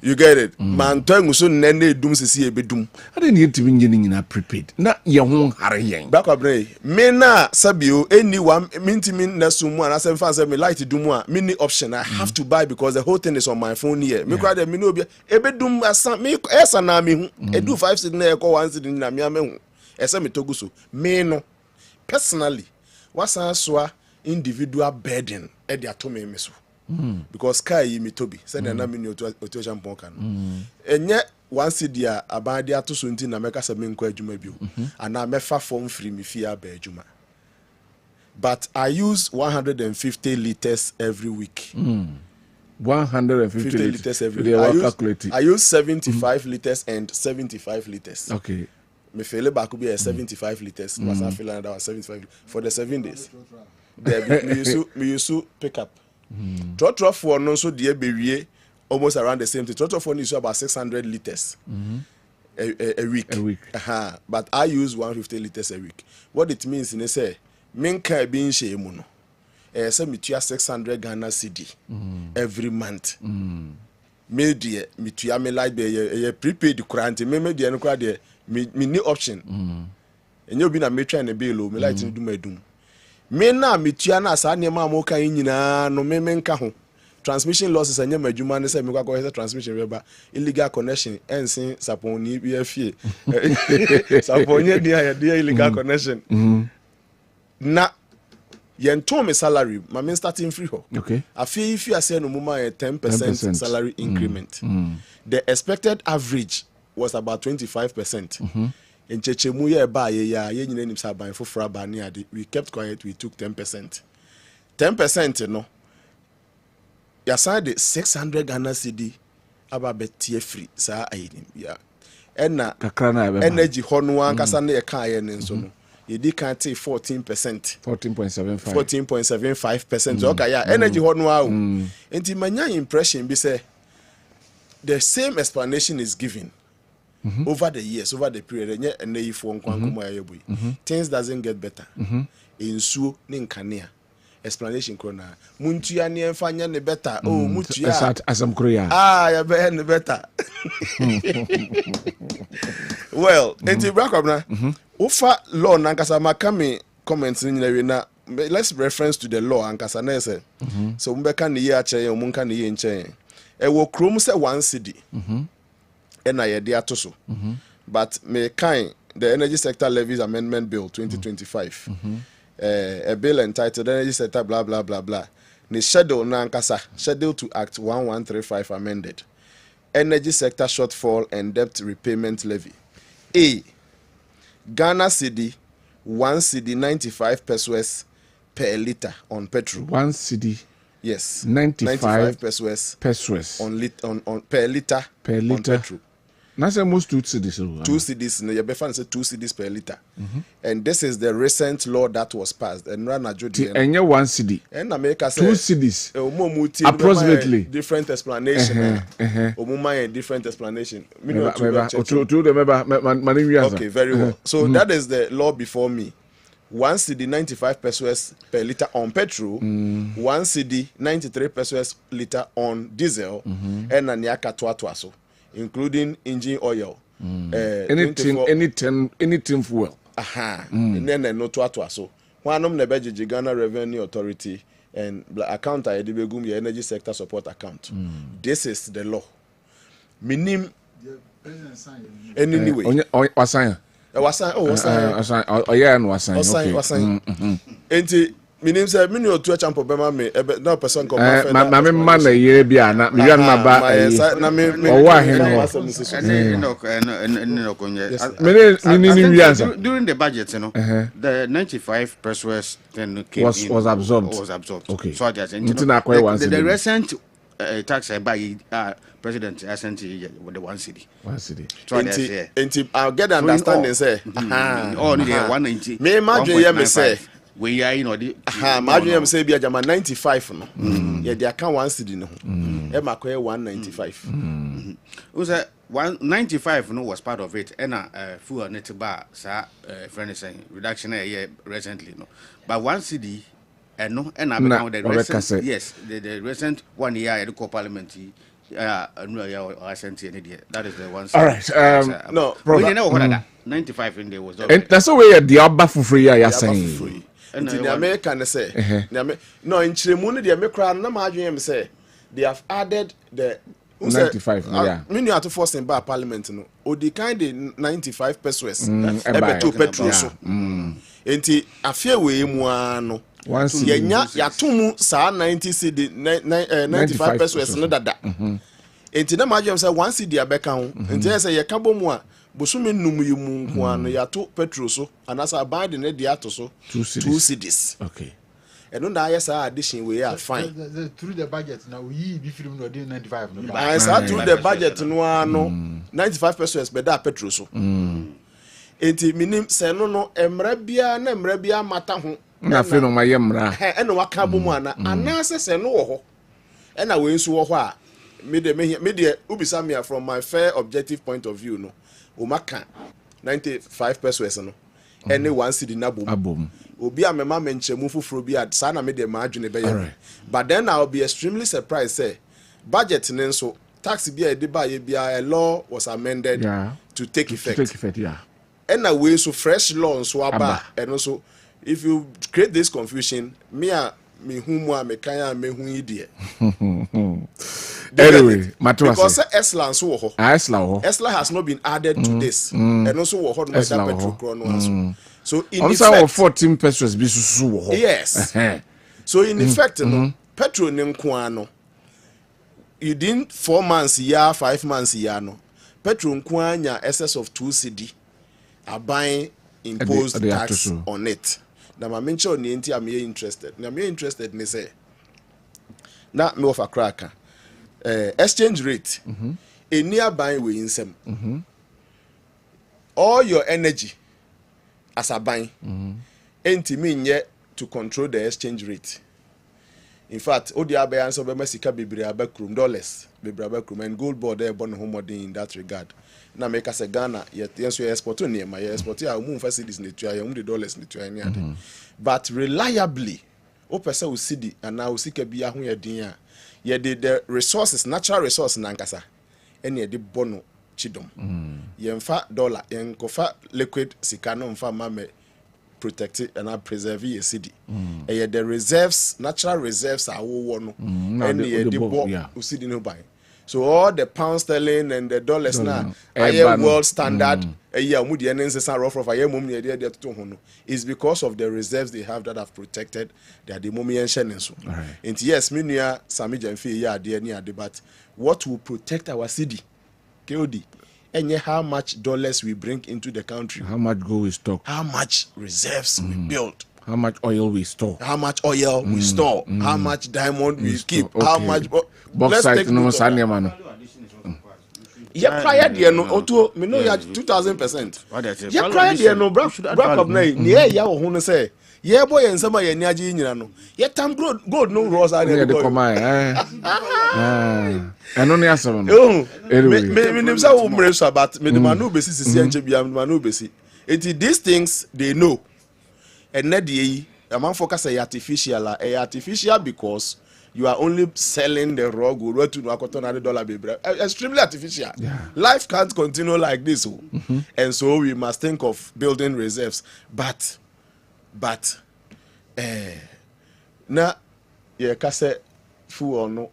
You get it? Ma anto ngusu na na edum sisi ebedum. Ade ne yetimi nyini nyina prepaid. Na ye ho hare yen. Back up me na sabio anyone mintimi na sumu and asem fan say me light dum a me ni option I have to buy because the whole thing is on my phone here. Me kra de me no obi ebedum asa me esa na me hu. Edu 5 cedi na e ko 1 cedi na me hu. Esa me togu so. Me no personally wasan soa individual burden e de atome me so because kai yi me tobi said na me ni oto champon kan enye 1 cedi a abade ato so nti na meka se me nko adwuma bio ana mefa form free me fia ba adwuma but I use 150 liters every week 150 liters every week. I use 75 liters and 75 liters. Okay. Me feel back be 75 liters. Was I feeling that was 75 for the 7 days. There me used to pick up. Trotro for no so dear be almost around the same thing. Trotro for is about 600 liters a week. But I use 150 liters a week. What it means in say minka being shame no. Say me 600 Ghana cedi every month. Me dear me to me like be prepaid current me dear no cry there me ni option. And you be na me try na bill me like to do my doom. Me na me tua na sa nema mo kan nyina no me nka ho. Transmission losses anya madwuma ne say me kwa kwa transmission reba illegal connection ensin saponi bi afie. Saponi dia illegal connection. Na yento me salary my mean starting free ho. Okay. Afi if you say no muma 10% salary increment. The expected average was about 25%. In Chechemu ye ba ye nyina nim sa ban fofora ba ne ade we kept quiet we took 10%. 10% no ya side 600 Ghana cedi aba betie free sa ayinim ya ena energy hono ankasa na ye kan ye ne nso no ye di kan te 14%. 14.75% okay ya energy hono a enti manya impression be say the same explanation is given over the years, over the period, things doesn't get better. In su ninkania explanation corner. Muntia ni enfanya ne better. Oh, mutia. Asam kroya. Ya better. Well, enti Kwabena, Ofa law nankasa makame comments in na let's reference to the law ankasa na say. So mbeka ne ye ache yen munka ne ye nchen. E wo krom say 1 cedi. E na ye de atoso. But me kind the Energy Sector Levies Amendment Bill 2025. A bill entitled Energy Sector blah blah blah blah. The schedule nankasa schedule to Act 1135 amended. Energy Sector Shortfall and Debt Repayment Levy. A. Ghana cedi 1 cedi 95 pesos per liter on petrol. 1 cedi. Yes. 95 pesos on per liter on petrol. That's almost 2 cedis. 2 cedis. You better say 2 cedis per liter. And this is the recent law that was passed. And Rana Jodi. And you 1 cedi. And America 2 cedis. Approximately. Different explanation. Different explanation. Okay, very well. So that is the law before me. 1 cedi 95 pesos per liter on petrol, 1 cedi 93 pesos liter on diesel, and Nanyaka Tuatuaso, including engine oil. Anything fuel. And then no Tuatuaso. One of the Ghana Revenue Authority and account I debegum your energy sector support account. This is the law. Minim anyway. Enti minim say mini otu champo bema me na person come after na me man na yere bia na me yan ma ba na me owa he no during the budget, you know, the 95 pesos then came was absorbed. Okay. So the recent tax by president essentially with the 1 cedi. 1 cedi. Enti I'll get understanding say. Oh, no, 190. Me imagine you me say. We are, you know, the imagine you say be a 95 no. Yeah, they account 1 cedi no. E makoye 195. Who say 195 no was part of it. And fuel net bar sa friend saying reduction here recently no. But 1 cedi and no and the recent yes the recent 1 year the parliament. That is the one. All right. No, we didn't know what that 95 in there was. And that's the way the Abba for free. You're saying. And the American say, no, in Chimuni, the American, no, margin say they have added the 95. Yeah, meaning you have to force in by parliament. No, or the kind of 95 pesos. Ebeto petrol. So, enti afia we muano. Yenya yatumu sa 90 cedi 95 pesos no dada. Enti na margin say 1 cedi abeka ho. Enti say ye kabo mu a bosume num yimu nko ano yato petrol so anasa band ne dia to so 2 cedis. Okay. And on the addition we are fine. Through the budget now we be film no 95 no. I said through the budget no 95 pesos better petrol so. Enti minim se no emra bia na emra bia mata ho. Na fe no mayemra. E no waka bomu ana anase se no wo ho. E na we nsu wo ho a me de ubisa me from my fair objective point of view no. O maka 95 pesos no. Any 1 cedi na bom. Obi a mema menchemu fufuro bi a sa na me de ma adwene be ye. But then I'll be extremely surprised say budget nenso tax bi a de ba ye bia a law was amended to take effect. And a way so fresh law nso aba and also if you create this confusion me humu a me kan me hu idie. Anyway, because Esla so ho. Esla has not been added to this. And also wo ho no that petrol chrono. So in effect 14 pesos bi susu wo ho. Yes. So in effect no petrol ne nko ano. Within 4 months year 5 months year no. Petrol nko anya excess of 2 cedi. Aban imposed tax on it. Na ma mention ni enti am interested. Na me interested ni say. Na me offer cracker. Exchange rate. A nearby way in some. All your energy as a buying ain't mean yet to control the exchange rate. In fact, all the abeyance of Mexico be $, and gold board there born home in that regard. Now make us a Ghana, yet yes, we export near my export. I move facilities in the dollars in the but reliably, Opesa will see the and now seek a be a dinner. Yeah, the resources, natural resources, Nankasa, and yeah, the bono chidom yemfa dollar yenkofa liquid sika no mfa mame protect it and preserve your city the reserves natural reserves are wo no and the bo usidi no buy. So all the pound sterling and the dollars now world standard is because of the reserves they have that have protected their demomiation and so. And yes, minia Sami Jamfi ya ade but what will protect our city? KOD. And how much dollars we bring into the country, how much gold we stock, how much reserves we build, how much oil we store, how much oil we store, how much diamond we keep, how much bauxite no sanya mano. Yeah, prior there no auto me know ya 2000%. Yeah, prior there no black up na near ya wo no say. Yeah, boy and some ya niaji nyina no. Yeah, time gold no rose are there. And only asem no. Me nim say wo mreso but me the manu besi sisi enche bia me manu besi. Enti these things they know. And na dey a man focus artificial artificial because you are only selling the raw gold. What to $100 baby? Extremely artificial. Yeah. Life can't continue like this, and so we must think of building reserves. But, na ye kase fu or no,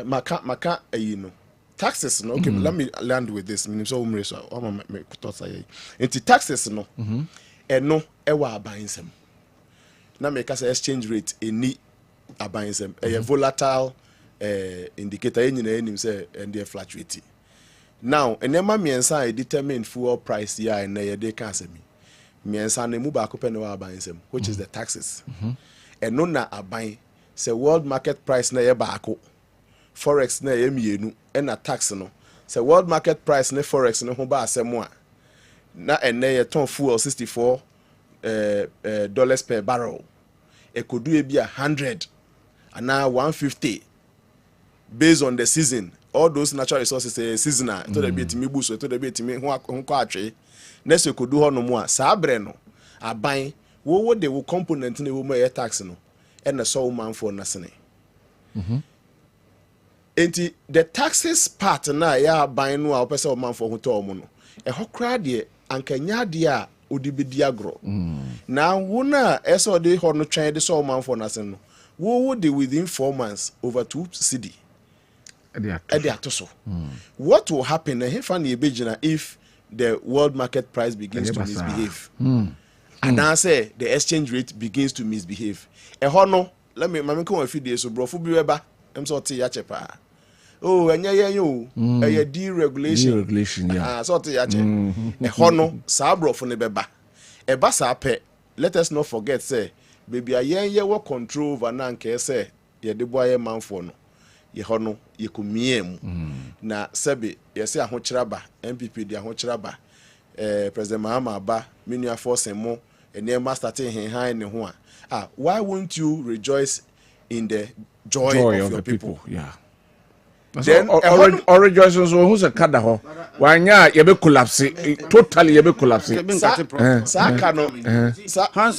maka you know taxes no. Okay, let me land with this. So me thoughts aye. Into taxes no, and no ewa buying some. Na me kase exchange rate any. Abansem a volatile indicator enyina say and they fluctuate. Now enema miensa determine fuel price here and na dey kan asemi miensa na mu ba ko pe na abansem which is the taxes and no na aban say world market price na ye baako forex na ye mienu and na tax no say world market price na forex no ho ba asemo a na ene ye ton fuel $64 per barrel e could do be 100 and now 150 based on the season. All those natural resources seasonal. To the bit me boost, to the bit me who quatre. Next you could do no more. Sabreno are buying what they will component in the woman tax no and the soul man for nothing. And the taxes part na ya buying no person man for hotel mono. A ho crowd ye and kenya dia udibidiagro. Now wona eso de ho no try the soul man for nothing no. Wo would within 4 months over 2 cedi. What will happen if the world market price begins to misbehave? And I say the exchange rate begins to misbehave. No, let me come a few days so bro fu bi weba em so te ya chepa. Oh, enya yo a deregulation. Ah, so te ya che. No, sa bro fu ne beba. Eba sa pe. Let us not forget say baby a ye wo control over na nke say ye de boye manfo no ye ho no ye komiem na sebe ye say ahokyeraba MPP de ahokyeraba President Mahama ba menua force mo ene ma starting hen ne ho a why won't you rejoice in the joy of your people? Yeah. Then rejoicing so who's a kada ho wanya ye be collapse totally ye be collapse. Hands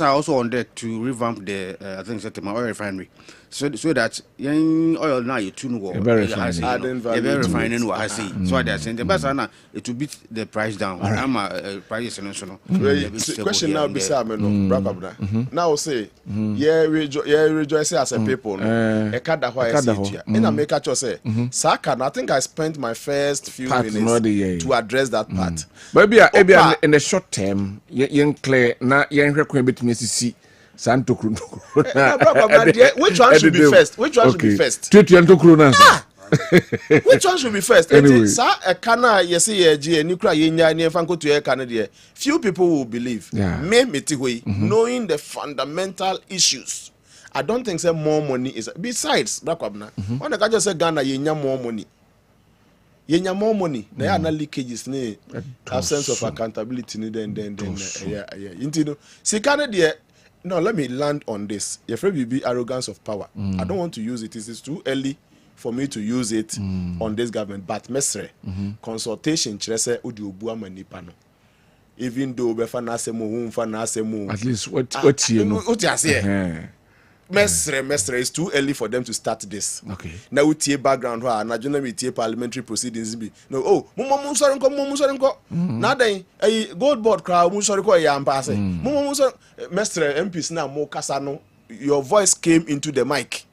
are also on deck to revamp the I think September oil refinery so that young oil now you tune war very refining what I see. So they are saying the best now it will beat the price down. I'm a price international. Question now beside me no now say yeah rejoice as a people no e kada ho I see and I make at say Saka, I think I spent my first few minutes to address that part. But in the short term, young clear na young require bit me see Santo Kruno. Which one should be first? Which one should be first? Which one should be first? Anyway. Sa e kana yesi ye ni kura yenya ni fanko to ye kana de. Few people will believe. Me metiwe knowing the fundamental issues. I don't think say more money is besides Kwabena. When I just say Ghana yenya more money. Yenya more money. There are no leakages ne absence of accountability ne then yeah. You know, see Canada no, let me land on this. Your friend will be arrogance of power. I don't want to use it. It is too early for me to use it on this government. But mesre consultation chrese odi obu amanipa no. Even though befa na asemo hu mfa na asemo. At least what you know. What you say? Mestre, it's too early for them to start this. Okay. Now we tie background where na journal we tie parliamentary proceedings be. No, oh, mum sorry nko. Now then, gold board crowd mum sorry ko ya ampa say. Mum sorry Mestre MPs na mo kasa no. Your voice came into the mic.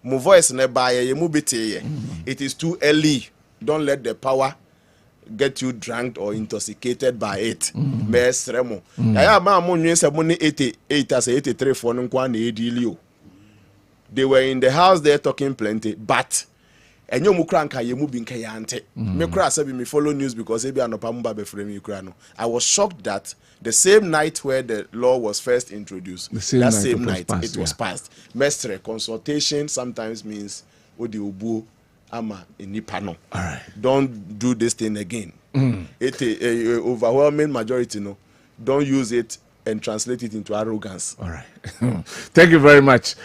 My voice ne ba ye mu bete. It is too early. Don't let the power get you drunk or intoxicated by it. Mestre mo. Ya ma mo nwen se mo ni 88 as 83 for no kwa na edilio. They were in the house there talking plenty, but enyo mu kra nka ye mu bi nka ya ante. Me kra say me follow news because e bi anopa mu ba be frame you kra no. I was shocked that the same night where the law was first introduced, that same night it was passed. Mestre consultation sometimes means odi obu ama enipa no. All right. Don't do this thing again. It a overwhelming majority no. Don't use it and translate it into arrogance. All right. Thank you very much.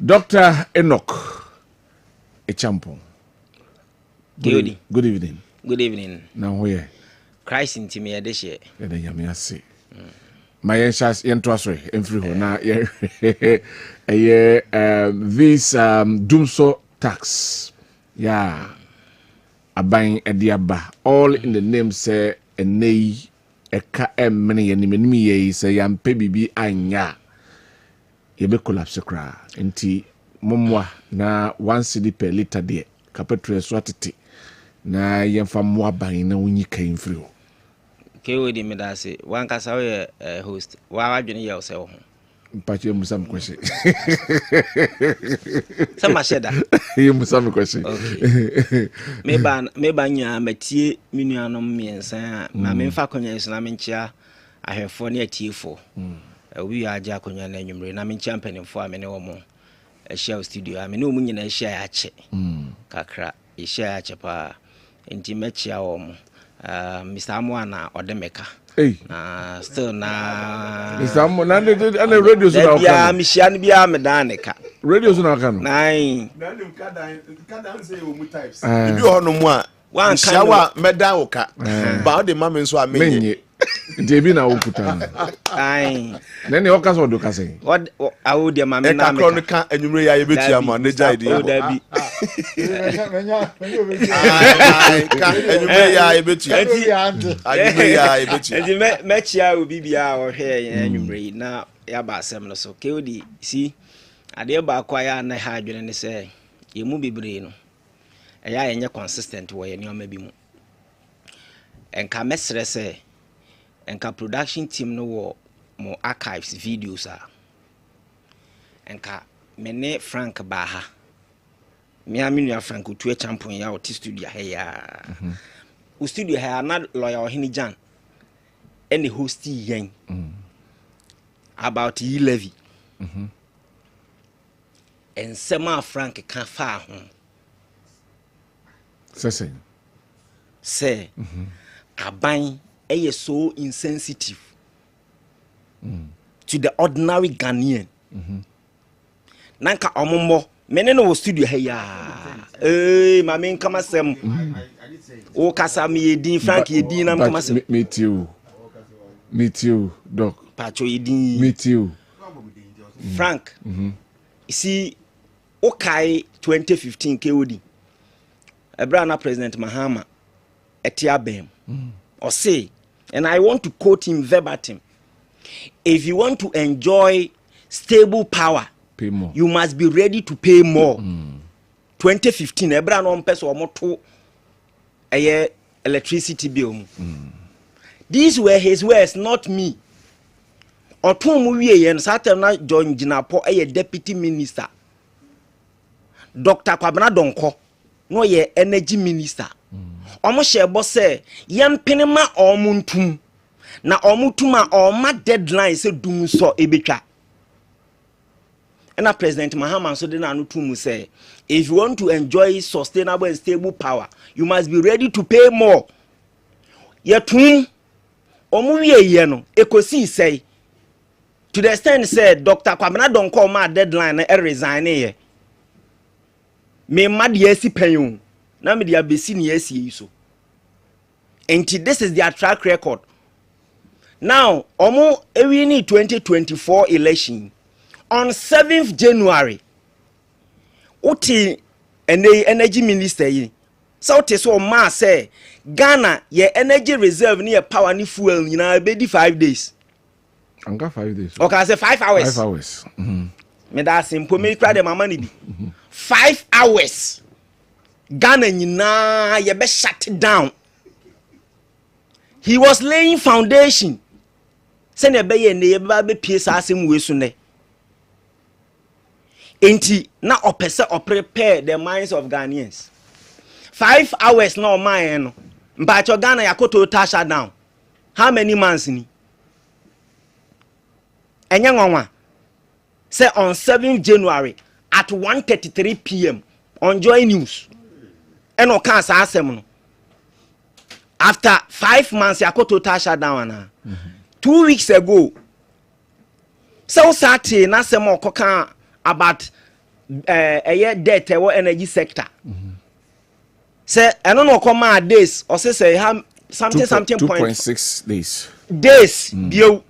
Dr. Enoch Echampo. Good evening. Good evening. Now where? Christ in Timmy Adeshe. My anxious entry in free now. This doomso tax. Yeah. Abang Ediaba. All in the name say a nay a ka many enemy say yam baby anya. Yebe collapse kra enti momwa na 1 cedi per liter de kapetre swatete na yemfa mo aban na wonyi kan free ho kewe di me da se wan kasa we host wa wadwene ye ose ho mpache musam kwese sama sheda ye musam kwese okay me ba nya matie minuanom miensa na me mfa konya so na me nchia ahwefo ne atiefo we are Jaconia na nyumre na me champion for amene wo mo a share studio amene wo nyina share ya che kakra e share ya che pa enti mechia wo mo Mr. Amwana odemeka na still na Mr. Amwana na radio so na ya mishian bia medaneka radio so na kan nine na nim kada say wo mu types bi hono mu a wan shawa medan wo ka ba de ma me nso amenye Debi na okuta. Ai. Nene okaso odo kase. What awu de ma me na me. Ka enwumre ya ye betua ma ne jai de. Dabi. Ai ka enwumre ya ye betua. Enwumre ya ye betua. Enti me chia obi bia wo hwe enwumre na ya ba asem no so. Keodi si ade ba kwa ya na ha adwene ne se ye mu bebre no. Eya yenye consistent wo ye ne o ma bi mu. Enka mesre se enka production team no wo mo archives videos a enka mene Frank Baha me aminu Frank otu champion ya o studio ha ya o studio ha na lawyer Ohini Jan any host yen about levy and sema Frank kan fa ho say aban so insensitive to the ordinary Ghanaian. Nanka omomo mene no studio he ya mame nkama sem o kasa me yedin Frank yedin na nkama sem meet you doc pacho yedin meet you Frank see okay 2015 KOD Ebrana President Mahama etiabem or say, and I want to quote him verbatim, if you want to enjoy stable power, pay more. You must be ready to pay more. 2015, Ebra no peso or moto a electricity bill. These were his words, not me. Or two movie and Saturn John Jinapo, a deputy minister. Dr. Kwabena Owusu, no ye energy minister. Omo shebo se yem penema omuntum na omutuma oma deadline se dum so ebetwa and President Mahama so de na anutum say if you want to enjoy sustainable and stable power you must be ready to pay more yetum omu wiye no ekosi say to the extent say Dr. Kwabena Owusu ma deadline na resign here me mad yesi penyon na me dia besi ni yesi so enti this is their track record now omo ewini 2024 election on 7th January uti energy minister yi so uti so ma say Ghana ye energy reserve ni ye power ni fuel nyina be di 5 days. Anga 5 days. Okay, I say 5 hours. 5 hours. Me da simple me kra de mama ni bi. 5 hours. Ghana nyina ye be shut down. He was laying foundation. Say ne be ye ne ye ba be pie sa asem we so ne. Enti na opese or prepare the minds of Ghanaians. 5 hours no man no. Mpacho Ghana yakoto tasha down. How many months ni? Enya nwanwa. Say on 7th January at 1:33 p.m. on Joy News. Eno kan sa asem no. After 5 months yakoto tasha down na. 2 weeks ago. So Saturday na sem okoka about debt energy sector. Say eno no come days or say have something 2.6 days bio.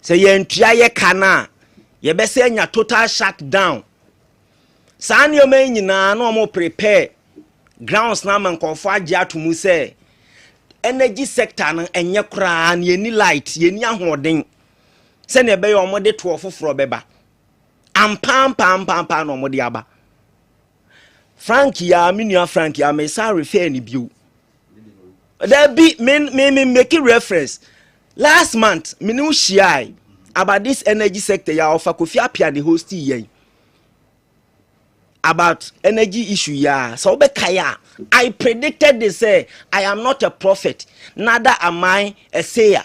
Say ye ntua ye kana ye be say nya total shutdown. Sa ne o man nyina na o mo prepare grounds na man konfo age atomu say energy sector no enye kra na ye ni light ye ni ahoden. Say ne be ye o mo de to ofoforo beba. Pam no mo de aba. Frank ya minua Frank ya me sa refer ni bio. There be me making reference. Last month me no share about this energy sector ya offer Kofi Apia the host yen. About energy issue ya. So be kaya. I predicted they say I am not a prophet, neither am I a sayer.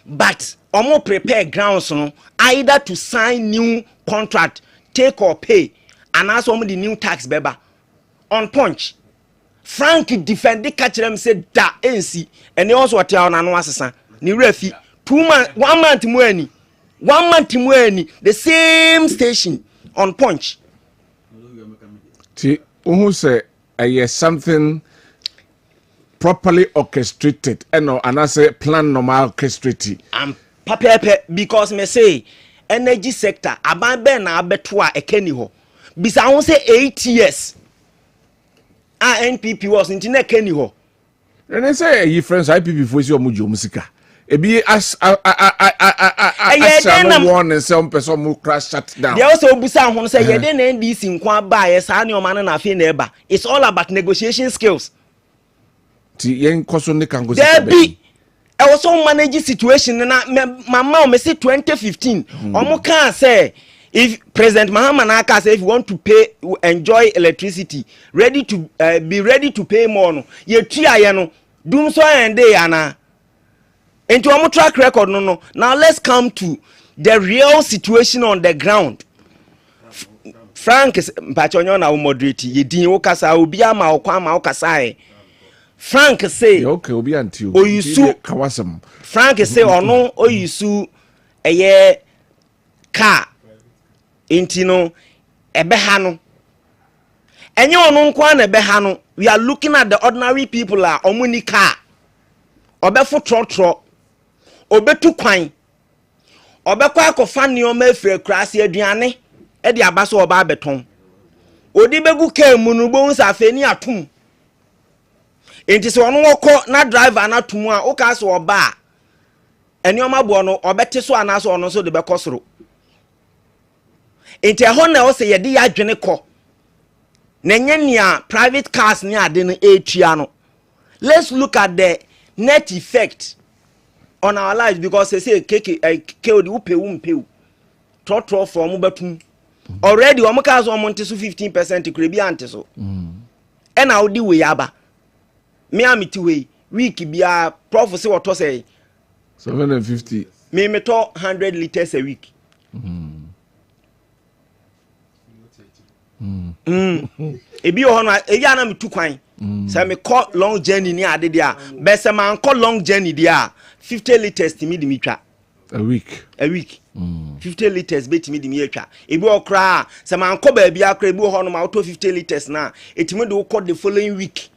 But omo prepare grounds no either to sign new contract, take or pay, and also omo the new tax beba on punch. Frank defended catch them say da NC and they also tell na no asesa ni refi 1 month muani 1 month muani the same station on punch. Ti who say something properly orchestrated and I say plan normal orchestrated. Papepe because me say energy sector aban be na abeto a ekeni ho bisa won say 8 years NPP was in na ekeni ho and they say you friends IPP for you omujo musika ebi as one and some person mu crash shut down. They also busa ho say ye dey na NDC nkwa ba ye sa ne o man na afi na eba. It's all about negotiation skills. Ti yen koso ne kan go there be I was on manage situation na mama me say 2015 omo kan say if President Mahama Naka say if you want to pay enjoy electricity be ready to pay more no ye tua ye no dum so and dey ana into omo track record no. Now let's come to the real situation on the ground. Frank is mpachonyo na moderate ye din wo kasa obi ama okwa ma okasa Frank say okay obi anti Owusu kawasam. Frank say ono Owusu eye car intino ebe ha no enye ono nko na ebe ha no we are looking at the ordinary people are omuni car obefo trotro obetu kwan obekwa akofa ne o ma afre krase aduane e de abaso oba beton odi begu car mu no bo nsa afeni atum enti se ono woko na driver na tumu a o ka so oba eni o mabo no obete so ana so ono so de bekosoro enti ho na o se ye de ya dwene ko na nya private cars ni ade no etua no. Let's look at the net effect on our lives because they say keke odi upewu trotro from batum already o maka so monte so 15% krebi ante so e na odi we aba me amiti we week bia prof say what say 750 me to 100 liters a week ebi o hono eya na metu kwan say me call long journey ni ade dia be say man call long journey dia 50 liters to me di mitwa a week 50 liters bet me di mi atwa ebi okra say man call ba bia akra ebi o hono ma auto 50 liters na etimi do call the following week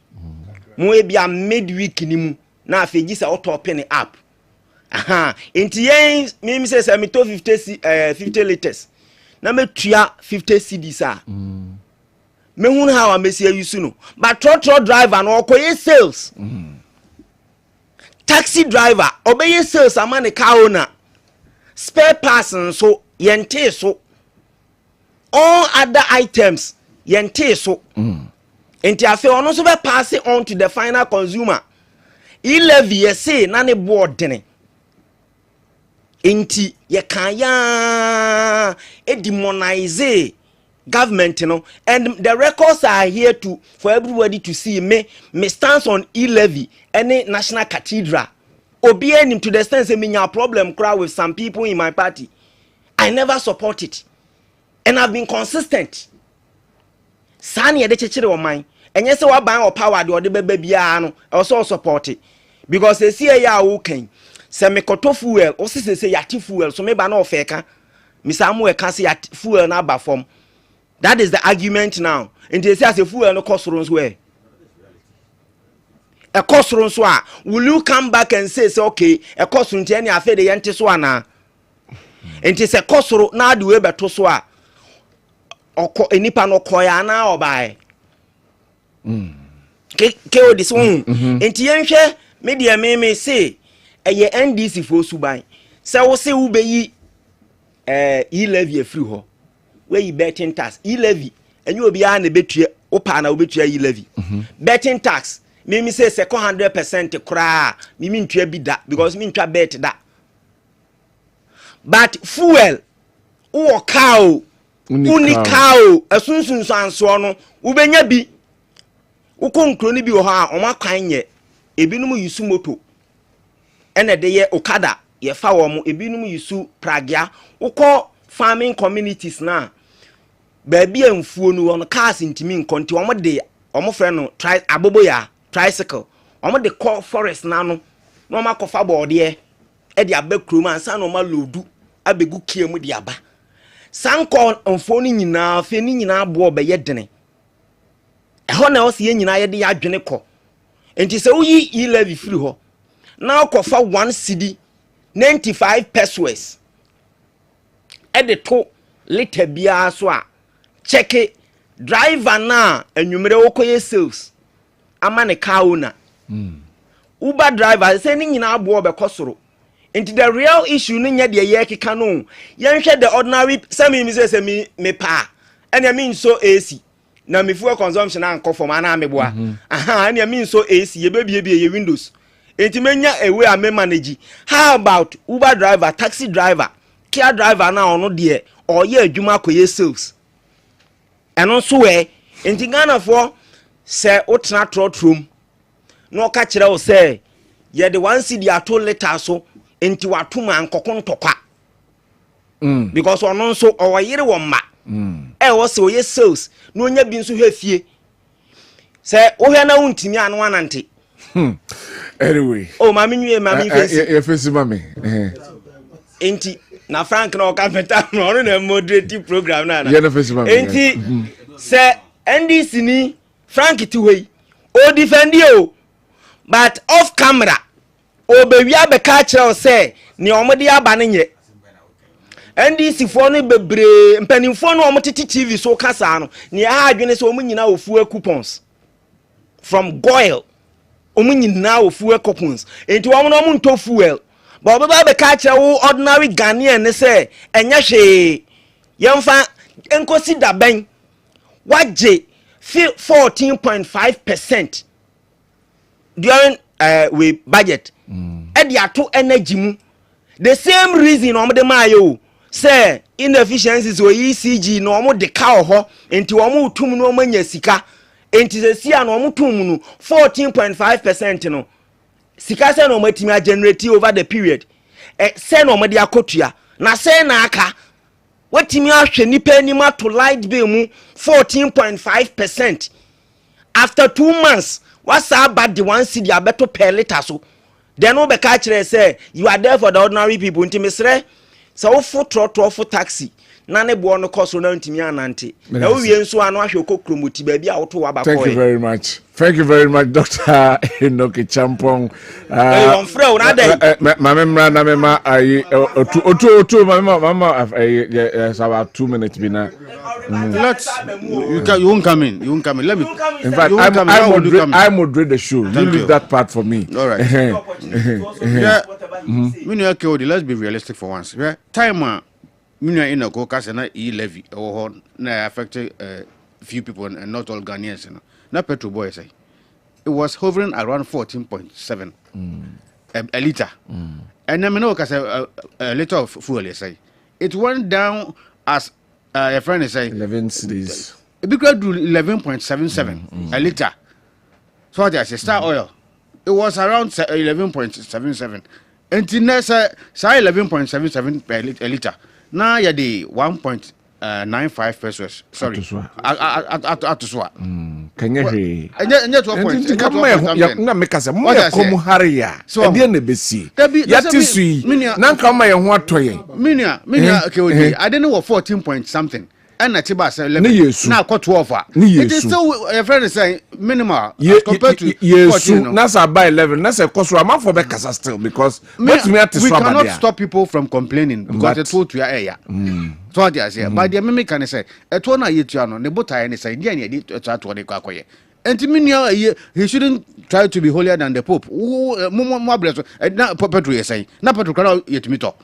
mo e bia midweek ni mu na afeji say auto open up aha enti yen me say me to 50 liters na me tua 50 cedis a me hu how amesi use no but trotro driver no okoye sales taxi driver obeye sales amane car owner spare parts so yente so all other items yente so enti afi ono so be pass it on to the final consumer levy say na ne board dene enti ye kan ya e demonize government no and the records are here to for everybody to see me stance on levy any national cathedral obi enim to the extent say me nya problem cry with some people in my party. I never support it and I've been consistent sani e de chechire o man enye se wa ban o power de o de beba bia no also support it because they see ya wo kan se me koto fuel o se yati fuel so me ba na ofeka me samu e kan se yati fuel na ba form. That is the argument now. And they say as a fuel no cost runs where a cost runs wa will you come back and say okay a cost run any affair the yente so na and it's a cost ro na the way beto so a oko enipa no koya na obai ke o this one enti yenhwe media me say eye NDC for suban say wo say wo be yi levy free ho where you betting tax levy and you will be an betray opa na obetua levy betting tax me say 100% kra me ntwa bi da because me ntwa bet da but fuel wo cow uni cow asunsun sanso no wo benya bi wo konkro ni bi wo ha o makwan ye ebinum yusu moto ene de ye okada ye fa wo mo ebinum yusu pragya wo farming communities na baby amfuo no on cars ntimi nkonti omo de omo frɛ no abobo ya tricycle omo de call forest na no no ma kofa board e de abakrom ansa no ma lodu abegu kiemu de aba sanko amfuo ni nyina fe ni nyina abo be ye dene ho na o se ye nyina ye de ya dwene kɔ enti se uyi levy free ho na kofa 1 cedi 95 pesos e de to liter bia so a check it driver na enwumere okoye sales amane car owner Uber driver say ni nyina abo be kosoro into the real issue ni nya de ye keka no yenhwe the ordinary me say me pa and mean so AC na me fuel consumption an kofo ma na meboa aha and mean so AC ye bebie ye windows enti menya ewe a me manage. How about Uber driver, taxi driver, care driver na ono de or ye adwuma koye sales and also we enti Ghana for say otna trotrum no ka kire o say ye the one see the ato letter so enti watuma ankokon tokwa because ono so o yire wo ma e wo se oye sales no nya bi nso hwefie say wo hwe na untimi anu anante anyway oh mami nwie mami face ye face mami enti na Frank na o ka peta no na moderate program na ye na face mami enti say NDC ni Frank ti wey o defend you but off camera o be wi abeka kire o say ni omode aba ne nye NDC for no bebre mpanimfo no omotete TV so kasa no ni ha adwene se omunyina ofu coupons from Goyle omunyina ofu coupons enti wo no omunto fuel but obeba abeka kire wo ordinary Ghanaian ne say enya hwe yemfa enkosi da ben waje 14.5% during we budget e dia to energy mu the same reason om de mayo say inefficiencies we ECG no om de ka ho enti om utum no manya sika enti se sia no om tum no 14.5% no sika se no matimi generate over the period se no om de akotua na se na aka watimi ahwe nipa ni ma to light bill mu 14.5% after 2 months what's about the one cedi abeto per liter so then we be catch say you are there for the ordinary people nti mesre So wo trotro for taxi. Na ne bo no cost na ntimi anante. Na wo wie nso ano ahwe kokromoti ba bia wo to wa ba Thank you very much. Thank you very much, Dr. Enoki Champong. On frau na dey. Mama na mama otu mama it's about 2 minutes bina. You won't come in. You won't come in. Let me. In fact, I moderate the show. You leave that part for me. All right. Let's be realistic for once. Yeah. Time in a go na levy or na affected few people and not all Ghanaians. You know. Na petrol boy say it was hovering around 14.7 a liter. And then know a liter of fuel. Say it went down as a friend say 11 cedis. It became 11.77 a liter. So what I say, Star Oil, it was around 11.77. And in there, say 11.77 per liter. Now you the 1.95 pesos. Sorry. Atuswa. Can you hear? And yet 12.7. Na make say mo ya komu haria. So dey na besi. Yati sui. Na nka ma ye ho atoye. Minia okay. I don't know what 14 point something. And na tiba say 11. Na kwa 12. It is still a friend is saying minimal as compared to 14. Na say by 11. Na say cost am for be kasa still because what me at we cannot stop people from complaining because it's what we are area. So what I say, but the me can say et one yetu ano ne botai ne say dia ne di to de kwakoye. And minia he shouldn't try to be holier than the pope. Mo bless na Petro ye say. Na Petro kana yetumi to.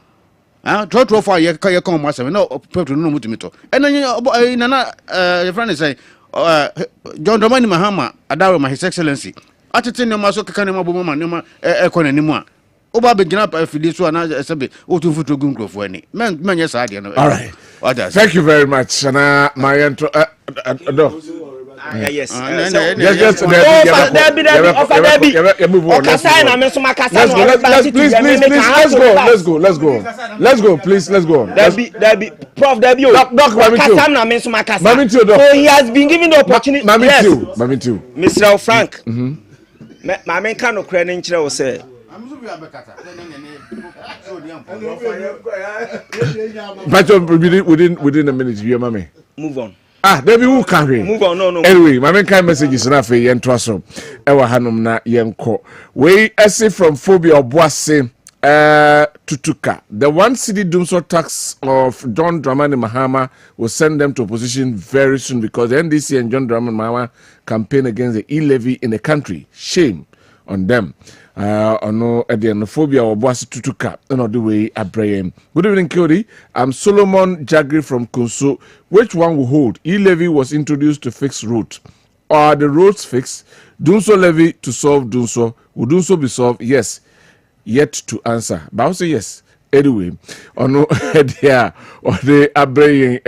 Trotro for ye come myself no Petro no mutumi to. And then nana your friend is say John Dramani Mahama Adawe my his excellency. Atete no maso kaka ne mabo ma ne ma ekona nimu a. Oba be gina pa fidi so na sebe otu futu gu nkrofo ani. Men yes ade no. All right. Thank you very much. Na my intro no. Yes. Yes. Let's go. Please, let's go. Prof. So he has been given the opportunity. Mami too. Mr. Frank. My main kind of credit nchire o say. Within a minute, you mami. Move on. There be who carry. Move on, no. Anyway, my main kind messages na fe yen twaso. Ewa hanom na yenko. We essay from phobia oboase tutuka. The 1 city doomsday tax of John Dramani Mahama will send them to opposition very soon because the NDC and John Dramani Mahama campaign against the e-levy in the country. Shame on them. Ono phobia oboase tutuka the way abraham. Good evening, Kodi. I'm Solomon Jagri from Kunsu. Which one will hold? E-levy was introduced to fix roads. Are the roads fixed? Dunso levy to solve Dunso. Will Dunso be solved? Yes. Yet to answer. But I'll say yes. Anyway, ono there or the abraham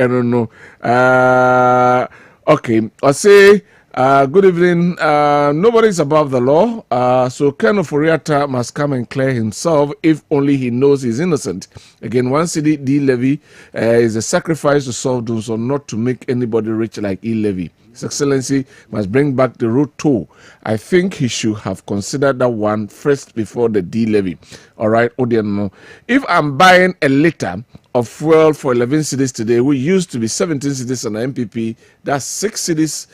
okay. I'll say good evening. Nobody is above the law. So Ken Oforiatta must come and clear himself if only he knows he's innocent. Again, 1 city D-levy is a sacrifice to solve those or not to make anybody rich like E-levy. His Excellency must bring back the road toll. I think he should have considered that one first before the D-levy. All right, Odiano. If I'm buying a liter of fuel for 11 cities today, we used to be 17 cities on the MPP, that's 6 cities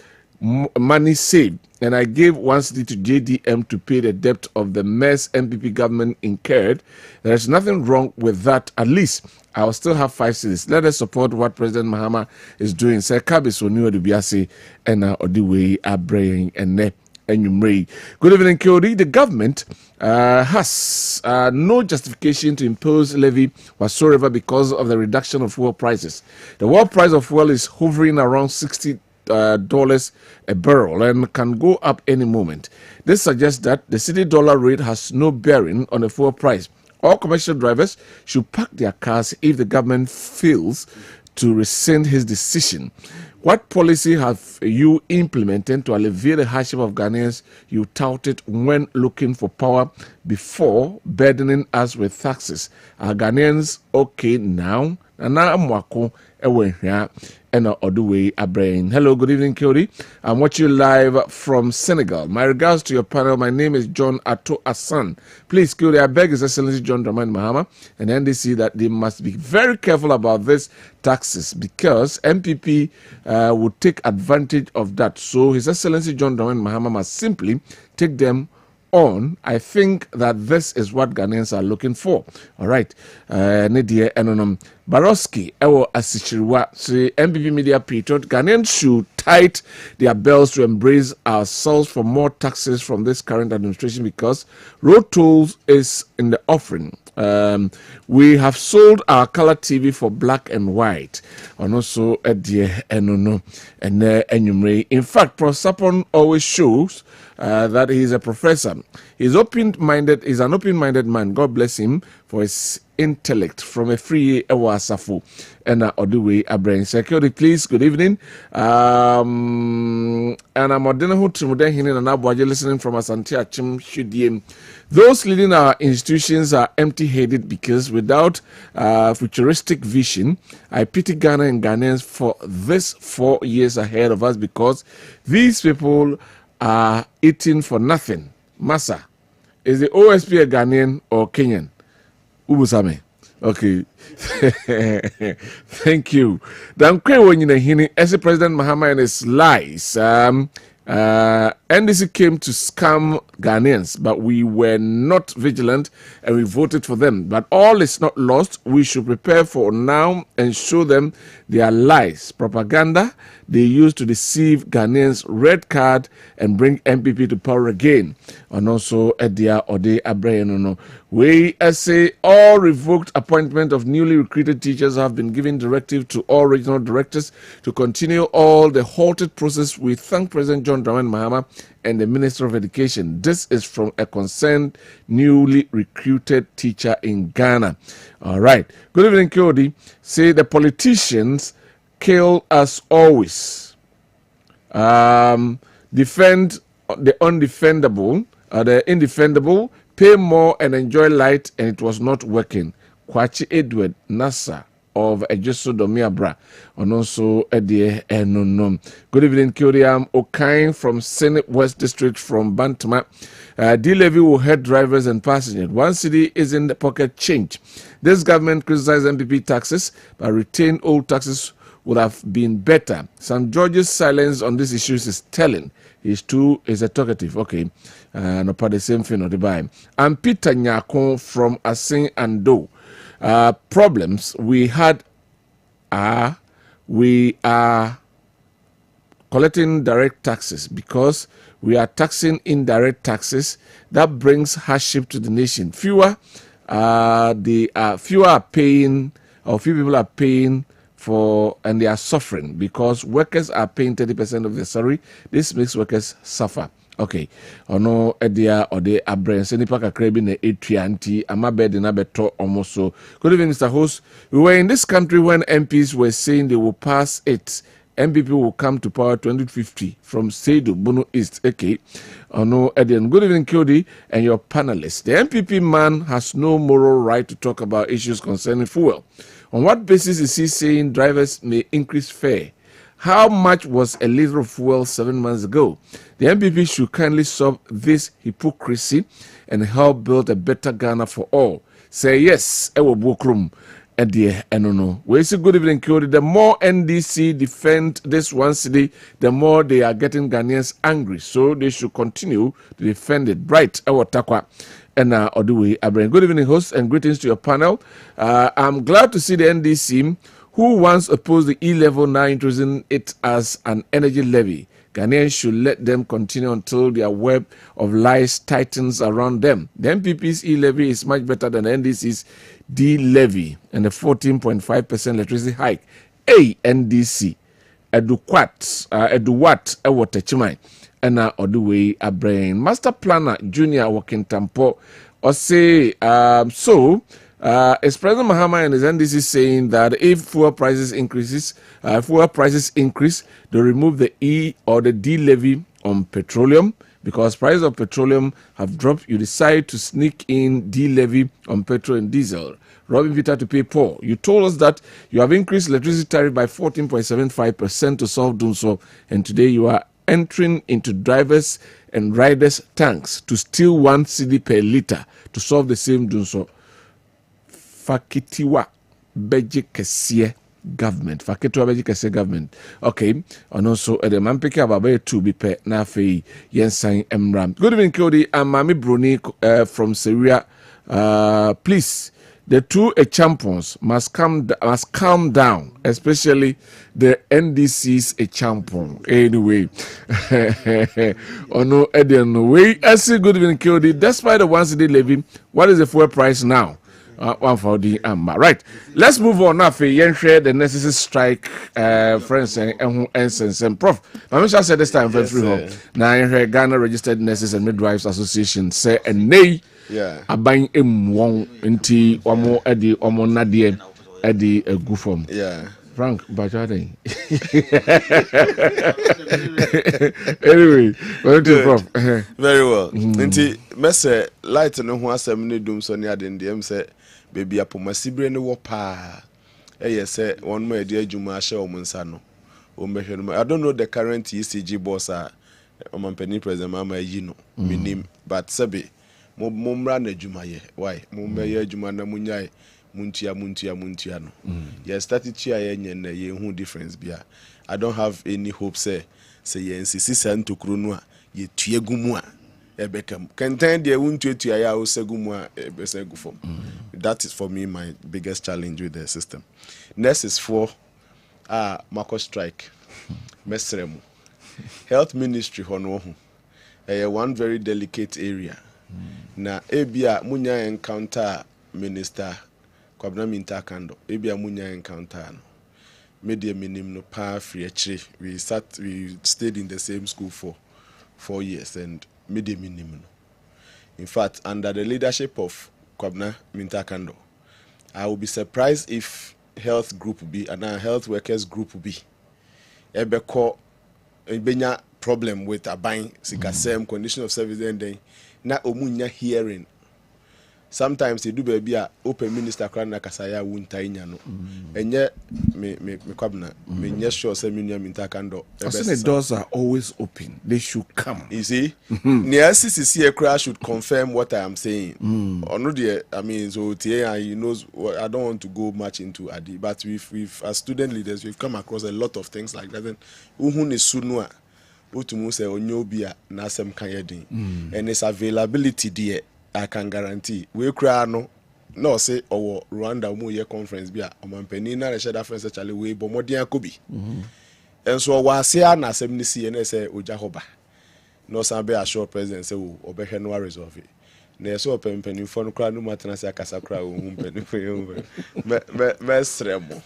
money saved, and I gave 1 city to JDM to pay the debt of the mess MPP government incurred. There is nothing wrong with that. At least I will still have 5 cities. Let us support what President Mahama is doing. Sir Kabis Oniwa Dubiase and Odiwe Abraham and Ne Enyumrei. Good evening, Kyori. The government has no justification to impose levy whatsoever because of the reduction of fuel prices. The world price of fuel is hovering around $60 a barrel and can go up any moment. This suggests that the city dollar rate has no bearing on the fuel price. All commercial drivers should park their cars if the government fails to rescind his decision. What policy have you implemented to alleviate the hardship of Ghanaians you touted when looking for power before burdening us with taxes? Are Ghanaians okay now? Nana Mwako Ewe here and all the way a brain. Hello, good evening, Kyori. I'm watching you live from Senegal. My regards to your panel. My name is John Ato Asan. Please, Kyori, I beg His Excellency John Dramani Mahama and NDC that they must be very careful about this taxes because MPP would take advantage of that. So His Excellency John Dramani Mahama must simply take them on. I think that this is what Ghanaians are looking for. All right. Nidia Enonom Baroski, Ewo Asichirwa, say MPP Media Peter, Ghanaians should tight their belts to embrace ourselves for more taxes from this current administration because road tolls is in the offering. We have sold our color TV for black and white. And also, in fact, Prof. Sapon always shows that he's a professor. He's open-minded. He's an open-minded man. God bless him for his intellect from a free Ewasafu and Odue Abrain. Security, please. Good evening. And I'm Odinahu Trimuden and Abuaje listening from Asante Achim Shudiem. Those leading our institutions are empty-headed because without futuristic vision, I pity Ghana and Ghanaians for this 4 years ahead of us because these people are eating for nothing. Massa, is the OSP a Ghanaian or Kenyan? Ubusame. Okay. Thank you. Dankwa when you know as President Mahama and his lies. NDC came to scam Ghanaians, but we were not vigilant and we voted for them. But all is not lost. We should prepare for now and show them their lies, propaganda they use to deceive Ghanaians, red card, and bring MPP to power again. And also, Edia Ode Abrayanono. We say all revoked appointment of newly recruited teachers have been given directive to all regional directors to continue all the halted process. We thank President John Dramani Mahama and the Minister of Education. This is from a concerned newly recruited teacher in Ghana. All right. Good evening, Kyodi. Say the politicians kill us always. Defend the undefendable, the indefendable, pay more and enjoy light, and it was not working. Kwachi Edward Nasa of Ejeso Domiabra, and also Edie Enonom. Good evening, Kyoriam Okain from Senate West District from Bantama. D-Levy will hurt drivers and passengers. One city is in the pocket change. This government criticized MPP taxes, but retain old taxes would have been better. St. George's silence on these issues is telling. He's a talkative. Okay. No part the same thing or the buy. I'm Peter Nyakon from Asin and Do. Problems we had are we are collecting direct taxes because we are taxing indirect taxes. That brings hardship to the nation. Fewer are paying, or few people are paying for, and they are suffering because workers are paying 30% of their salary. This makes workers suffer. Okay. Ono edia ode abren se nipa kakra bi na etuanti amabed na beto almost so. Good evening, Mr. Host. We were in this country when MPs were saying they will pass it. MPP will come to power 2050 from Seidu, Bono East. Okay. Ono Edian. Good evening, Kyodi, and your panelists. The MPP man has no moral right to talk about issues concerning fuel. On what basis is he saying drivers may increase fare? How much was a liter of fuel 7 months ago? The MPP should kindly stop this hypocrisy and help build a better Ghana for all. Say yes, Ewo Bokrum. No. We say good evening, Kyori. The more NDC defend this one city, the more they are getting Ghanaians angry. So they should continue to defend it. Bright, Ewo Takwa. And Oduwe Abraham. Good evening, hosts, and greetings to your panel. I'm glad to see the NDC, who once opposed the E-level, now introducing it as an energy levy. Ghanaians should let them continue until their web of lies tightens around them. The MPP's E-levy is much better than NDC's D-levy and the 14.5% electricity hike. NDC, Eduwat, Ewotechimai. And all the way a brain master planner junior working tampo or say is President Mahama and his NDC saying that if fuel prices increase, they remove the E or the D levy on petroleum. because price of petroleum have dropped, you decide to sneak in de-levy on petrol and diesel, robbing Peter to pay Paul. You told us that you have increased electricity tariff by 14.75% to solve doing so, and today you are entering into drivers and riders' tanks to steal 1 cedi per litre to solve the same doing so. Fakitiwa Beji Kesie government. Fakitiwa Beji Kesie government. Okay. And also, the man pick up about 2 BP na fe yensan emram. Good evening, Cody. I'm Mami Bruni from Syria. Please, the two champions must calm down, especially the NDC's a champion. Anyway, oh no, Edian, we see. Good evening, Cody. Despite the 1 cedi levy, what is the fuel price now? 1 for the right. Let's move on now. For share the necessary strike, friends and Prof. I said this time for free. Now, Ghana Registered Nurses and Midwives Association say and nay. Yeah. Abang M1 nti omo edi omo nadie edi egu form. Yeah. Frank Bajade. Anyway, welcome to Prof. Very well. Nti mese light no ho asem ne dum so ne ade ndem se baby apomasibre ne wo pa. Eye se won ma edi adwuma ahye o munsa no. O mehwe no. I don't know the current ECG boss omampani president mama yi no. Minim but sabe mumra na adwuma ye. Why? Mumbe adwuma na munyai muntia no. Yeah, started chia yenye na ye hu difference bia. I don't have any hope say ye nsisi santo kro no a ye tuegu mu a ebekam. Kenten de untu ya o segu mu a ebesegu fom. That is for me my biggest challenge with the system. Next is for Marco strike. Mesremu. Health ministry hono ho. One very delicate area. Na ebia munya encounter minister Kwabena Owusu ebia munya encounter no media minim no pa free achire we stayed in the same school for 4 years and media minim no. In fact, under the leadership of Kwabena Owusu, I will be surprised if health group be and health workers group be ebeko ebenya problem with aban sikasem condition of service and then na omunya hearing. Sometimes they do baby open minister kran na kasaya wuntainya no. Enye me Kwabena me nye sure say Owusu Dankwa. I say the doors are always open. They should come. You see? Near CCC Accra should confirm what I am saying. Or no dear, I mean so TA he knows what, I don't want to go much into Adi, but we've as student leaders we've come across a lot of things like that. Then uhun is sunwa utumu say onyobia na asem kan yedin. And its availability there I can guarantee. We cry no say our Rwanda mu year conference bia omampani na share that friends actually we bomodian kobi. And so was here na asem ni see na say ojahoba. No san be assure president say o obehwe no resolve. Na so ompani fo no kra no matena say akasa kra o mpani me sremo.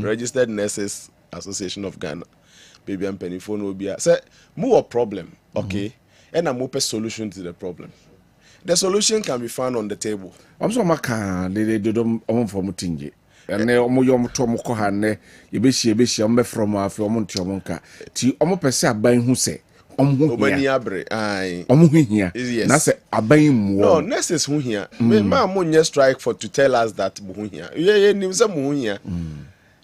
Registered Nurses Association of Ghana. Baby mpani fo no bia say mu a problem, okay? And I'm open solution to the problem. The solution can be found on the table. I'm so maka they don't for mutinje. And omo yom to mo ko ha ne yebeshi omo from afi omo nti omo nka ti omo pese aban hu se omo hu Obani abre ai omo hu hia na se aban mu no nurses hu hia me ma mo nye strike for to tell us that mo hu hia ye nim se mo hu hia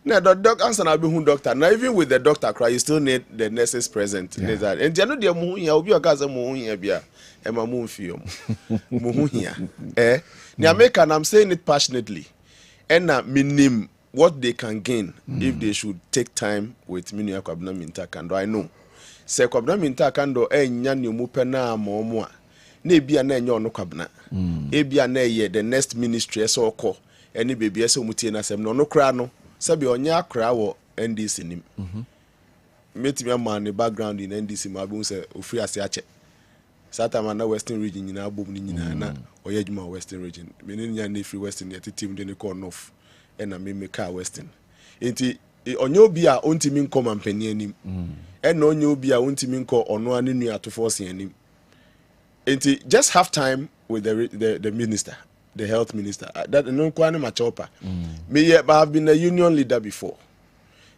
na the doctor answer na be hu doctor now even with the doctor cry you still need the nurses present. And they no dey mo hu hia obi o ka se mo hu hia bia e ma mo mfio mo hu hia ni America I'm saying it passionately. And minim what they can gain if they should take time with Kwabena Owusu. I know. Say Kwabena Owusu enya ni mu pena mo a na ebia na enye ono Kwabena. Ebia na ye the next ministry so okọ eni baby ese mutie na sem no kra no sabi onya akra wo NDC nim. Metimi ama ne background in NDC ma bu se ofri ase ache. Satama na Western region nyina abom ni nyina na oyedwuma Western region. Menin nya na free Western yet team de ne call north and na me car Western. Enti onyo bi a ontimi nko mampani anim. And onyo bi a ontimi nko ono anu nu atofo se anim. Enti just have time with the minister, the health minister. That no kwa na machopa. Me but I've been a union leader before.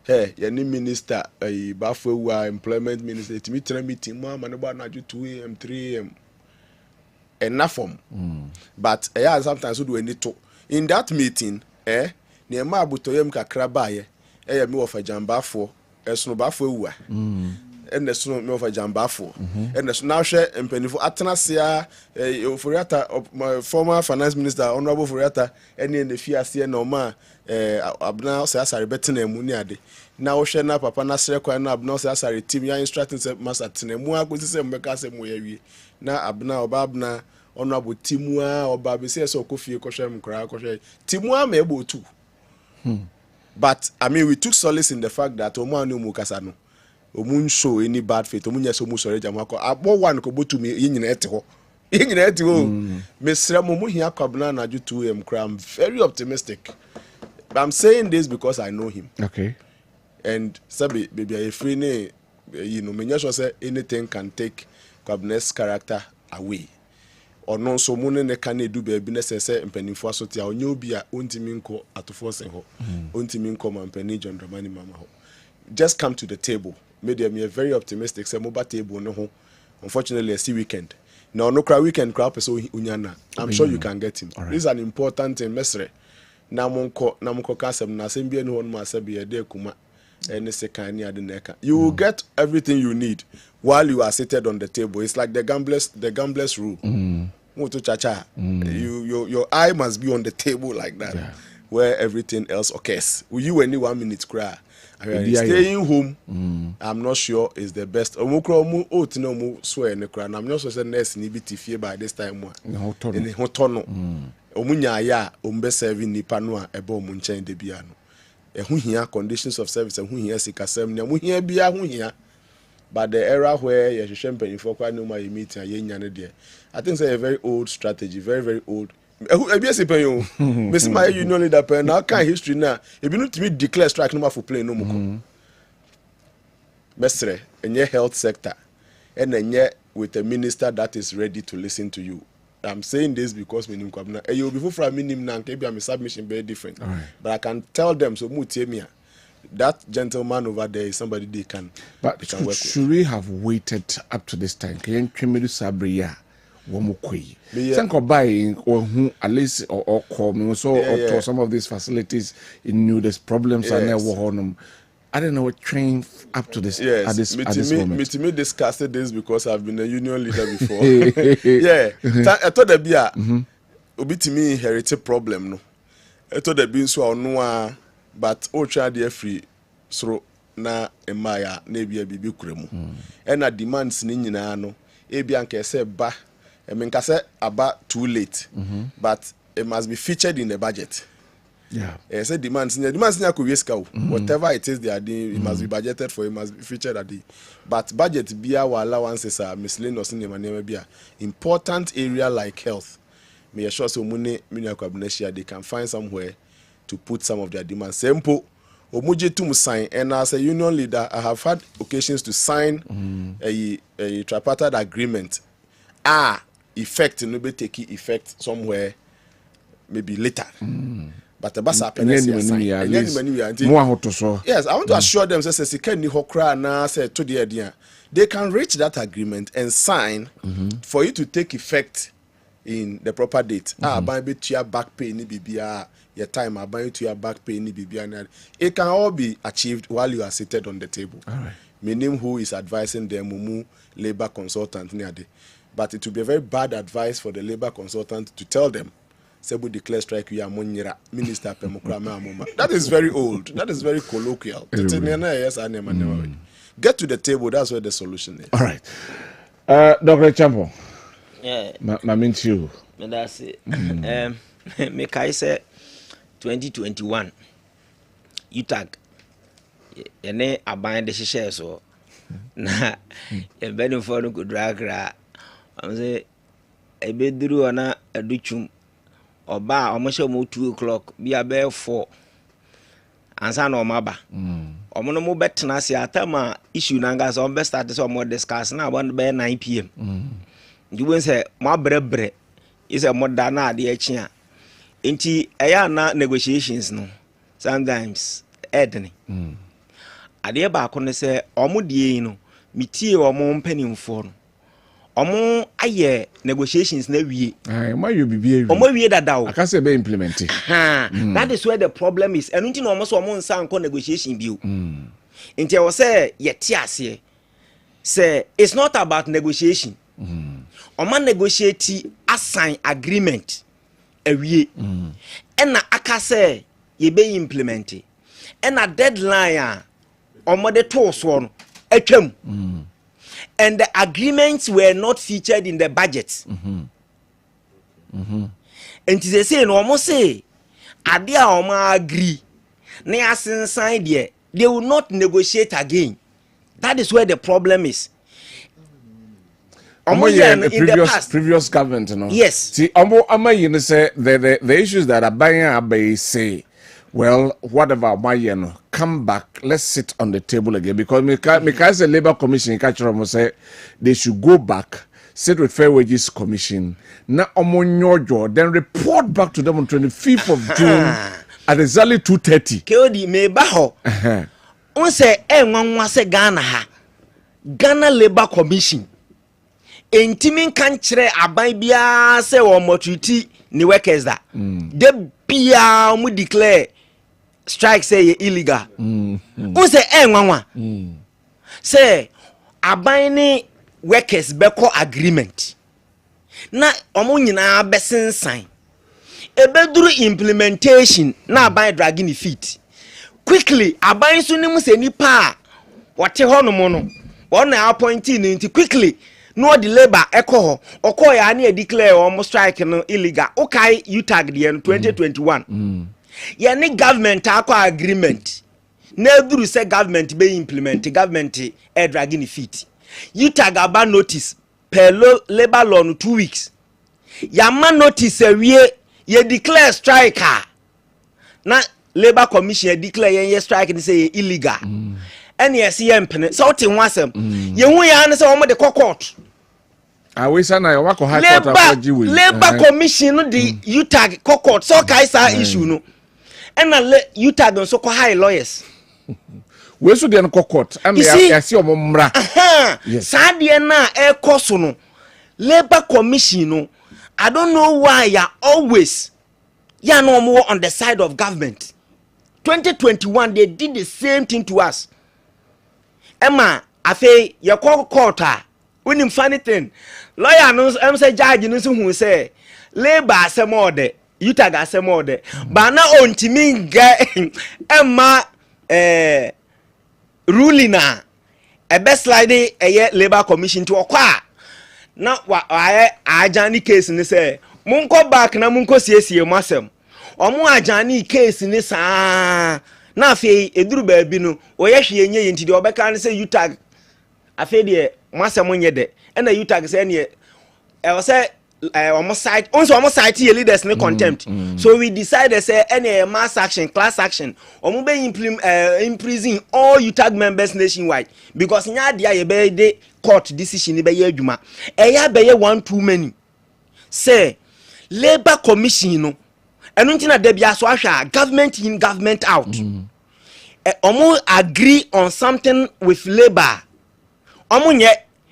hey any minister bafo employment minister it meet meeting mo man about na 2 a.m. 3 a.m. enough form but sometimes we do any to in that meeting ne ma abutoyem kakra baye me of a jambafo esno bafo wu and the son of a jambafo and the now share empenifo atenasia Furiata my former finance minister honorable Furiata any in the fiasia no ma abna say asare betena mu ni ade na wo hwe na papa na sere kwa na abna say asare team ya instructing say master tena mu akosi say mbeka say mu ya wie na abna oba abna honorable team a oba be say so kofie ko hwe mkra ko hwe team a ma ebo tu but I mean we took solace in the fact that omo anu mu kasa no omun show any bad faith omun yeso mu sore jama ko abo one ko botu me yinyina ete ho mesra mu hia kwabena na ju 2am I'm very optimistic. I'm saying this because I know him. Okay. And sabi baby I free ne menya sure say anything can take Kwabena's character away. Or no so mu ne kan edu baby ne say mpanimfo asoti a onye obi a ontimi nko atofo sen ho. Ontimi nko mampani John Dramani mama ho. Just come to the table. Made me very optimistic say mobile table no ho. Unfortunately I see weekend. Now no cry weekend crowd so unyana. I'm sure you can get him. Right. This is an important thing mesre. Na monko kasem na sembie no ma sabe de kuma any second near the neck. You will get everything you need while you are seated on the table. It's like the gamblers rule. Moto chacha. Your eye must be on the table like that, where everything else occurs. Will you any 1 minute cry? Staying home, I'm not sure is the best. I'm not sure the nurse need be fear by this time. In hotono. Omunya ya ombe serving nipa no a ebe omunchen de bia no ehun hia conditions of service ehun hia sikasem ne ehun hia bia ehun hia but the era where you hwehwe mpanifo kwa no ma meeting a yenya ne de I think it's a very old strategy, very old. Ebia pen yo mesi my union leader pen now kan history na ebi no timi declare strike no for play no muko mesre enye health sector and enye with a minister that is ready to listen to you. I'm saying this because we Kwabena. You before from minim na maybe I'm submission very different. Right. But I can tell them so mutemia. That gentleman over there is somebody they can. But they can work should we have waited up to this time? Can you Sabria? Womukui. Think of buying or who at least or call me so some of these facilities in new there's problems are never on. I don't know what train up to this at this moment. Me discussed this because I've been a union leader before. I thought there be a obi to me inherited problem no. I thought there be so no but o try dey free so na emaya na bia bibi kuremu. And na demands ni nyina no e bia nka say ba e me nka say aba too late. But it must be featured in the budget. Say demands could whatever it is they are doing, it must be budgeted for, it must be featured at the but budget be our allowances are miscellaneous in the important area like health. Me assure so money they can find somewhere to put some of their demands. Simple Omuji to sign, and as a union leader, I have had occasions to sign a tripartite agreement. Effect no be take effect somewhere maybe later. But the basa yes, I want to assure them say can ni hokra na say to the idea. They can reach that agreement and sign for it to take effect in the proper date. Buy be to your back pay ni bibia your time buy to your back pay ni bibia. It can all be achieved while you are seated on the table. All right. Meaning who is advising them mumu labor consultant near the. But it would be a very bad advice for the labor consultant to tell them Sebu declare strike we are Monyera Minister Pemokrama. That is very old. That is very colloquial. Get to the table, that's where the solution is. All right. Dr. Champo. Yeah. I mean to you. That's it. Make I say 2021. You tag. Yene abind the share so. Na bedding for no good drag. I'm say a bedru ana a duchum. Oba almost 2 o'clock be a bear 4 ansa na omaba omono mo betena se atama issue nanga so best start so more discuss na about by 9 p.m. You won't say ma brebre is a modern na de achi a enti eya na negotiations no sometimes edni adeɛ baako ne sɛ ɔmo die no metie ɔmo mpanimfoɔ no ɔmo ayɛ negotiations na wie ɔmo ayɛ bibie ɔmo wie dada o aka sɛ be implement that is where the problem is ɛno nti na ɔmo so ɔmo nsa nkɔ negotiation bio nti ɛwɔ sɛ yɛte aseɛ sɛ it's not about negotiation ɔma negotiate assign agreement awie ɛna aka sɛ yɛbɛ implement ɛna deadline a ɔmo de to so no atwam and the agreements were not featured in the budget nti sɛ say no ɔmo say ade a ɔmo agree na asensan deɛ they will not negotiate again. That is where the problem is. In the previous government, you know. Yes. See, you say the issues that are buying say, well, whatever, come back, let's sit on the table again because because the Labour Commission say they should go back, sit with Fair Wages Commission, now then report back to them on 25th of June at exactly 2:30. Keodi me baho. Unse nwanwa se Ghana ha. Ghana Labour Commission. Entimin kan kire aban bia se wo motuti ni workers da. De bia mu declare strike say illegal. Unse nwanwa. Say aban ni workers beko agreement. Na omo nyina besensan. Ebeduru implementation na aban dragging the feet quickly aban so nim se nipa wote ho no mo no won na appointee nti quickly no the labor echo okọ ya na declare almost strike no illegal okay utag de 2021 ye ni government akọ agreement na eduru se government be implement government dragging the feet utag aba notice per labor law no 2 weeks ya ma notice awie ye declare strike na Labour Commission declare ye strike and say illegal and yes yempene so what in wasem ye hu ya ne say omo de court we say na wa ko high court afoji we Labour Commission no the utag court so kai sa issue no and na utag so ko high lawyers we so de no court and ya see omo mra sa de na e koso no Labour Commission no I don't know why you always you no more on the side of government. 2021 they did the same thing to us. Emma, afe you call court when him funny thing. Lawyer no say judge no who say labor asem order, utag asem order. But na ontimi get Emma ruling na e best slide Labour Commission to okwa. Na ajani case ni say munko back na munko siesie masem omo ajani case ni saa na afi eduru ba bi no oyehwe enye yenti de obeka ne say utag afi de masem nye de na utag say ne e say omo site omo site ye leaders ni contempt so we decided say any mass action class action omo be imprison all utag members nationwide because nya dia ye be de court decision be ye adwuma eya be ye one too many say Labour Commission no enu ntina da bia so ahwa government in government out omo agree on something with labor omo nye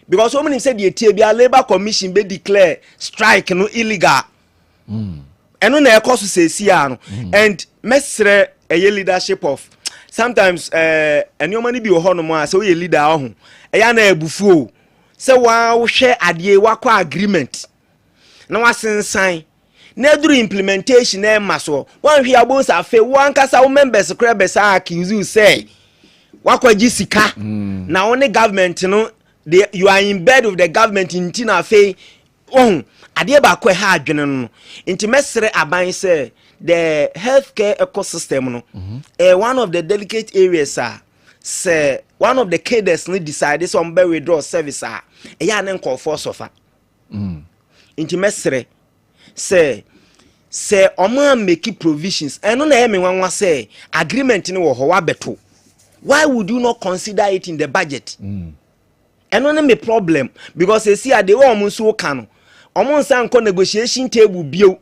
because omo nim say the tie bia Labour Commission be declare strike no illegal enu na ekoso sesia no and mesre eye leadership of sometimes enioma ni bi wo hono mo a say we leader ho eya na ebufu say wa wo hwe ade wakọ agreement na wasensan na duru implementation na maso wan hwe abon sa fe wan kasa wo members kra besa accuse say wakwaji sika na only government no you are in bed with the government in na fe ade ba kwa ha adwene no nti mesere aban say the healthcare ecosystem no one of the delicate areas say one of the cadres need decide some be withdraw service ya na nko for sofa nti mesere say omo make provisions eno na eme wanwa say agreement ni wo ho wa beto why would you not consider it in the budget eno na me problem because you see they wo omo so ka no omo nsan ko negotiation table bio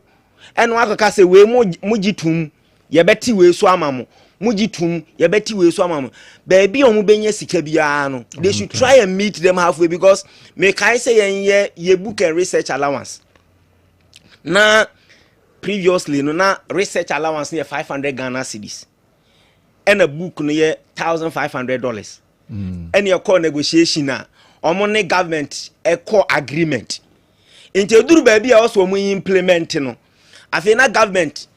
eno akaka say we mo gitum ye beti we so amamo mujitum yebeti we so amam baby omu benye sika biara no they should try and meet them halfway because me kai say ye book and research allowance na previously no na research allowance near 500 Ghana cedis and a book no ye $1,500 and your call negotiation na omone government e call agreement into duru baby also mu implement no afi na government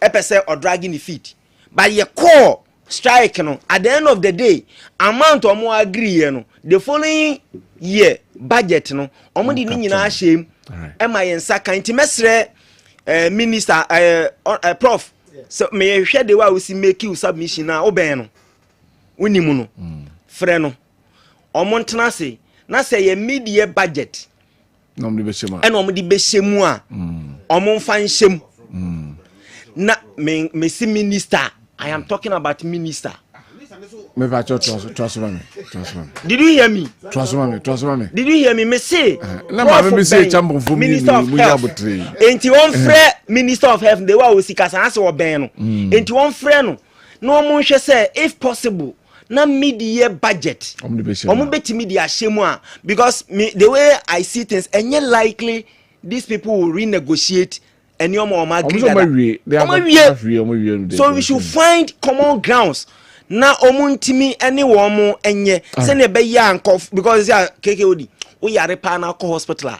e pese or dragging the feet but ye call strike no at the end of the day amount omo agree no the following year budget no omo di ni nyina ahyem e ma ye nsaka nti mesre minister prof so me hwe de wa we si make you submission na oben no unimu no frɛ no omo ntena se na se ye media budget no mo di be shema and omo di be shemu a omo mfa nhyem na me si minister I am talking about minister. Me va trust me. Did you hear me? Trust me. Did you hear me? Me say. Na ma me say chambo for me Minister of Health. Enti won frɛ Minister of Health they wa osika san ase oben no. Enti won frɛ no. No mo hwɛ say if possible na mid-year budget. Omo betimi di ahyemu a because the way I see things enye likely these people will renegotiate and your mom agree that. So we should find common grounds. Na omuntimi any woman enye se ne be ya ankof because ya KKOD we yare pa na ko hospital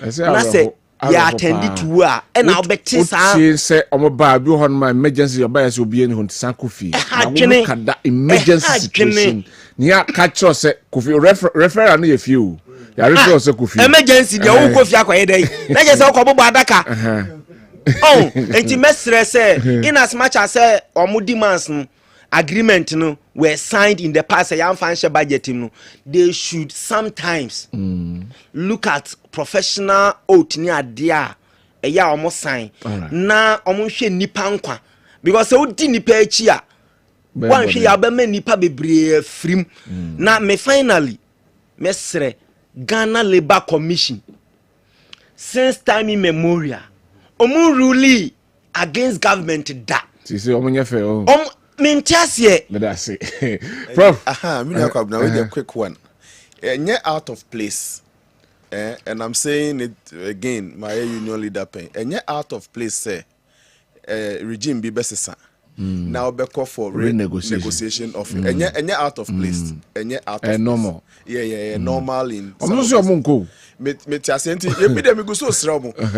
na say ya attend to a and now beti sa say omo ba bi ho no emergency your bias obi eni ho ntisan kofi na wo kada emergency situation ni ya catch us say kofi referral no ye few ya referral say kofi emergency dia wo kofi akoye dai na je say ko bobo adaka oh enti mesre say in as much as say omo demands no agreement no were signed in the past financial budget no they should sometimes look at professional oath ni adea eya omo sign na omo hwe nipa nkwa because so di nipa echi a wan hwe ya ba ma nipa bebre afrim na me finally mesre Ghana Labour Commission since time immemorial omo rule against government da say omo nyefe o Mintiasie. But that's it. Prof. Kwabena with a quick one. Out of place. And I'm saying it again, my union leader pain. Out of place, say regime be best. Now be call for renegotiation of out of place. Out of normal. Yeah, normal in I'm not sure Munko.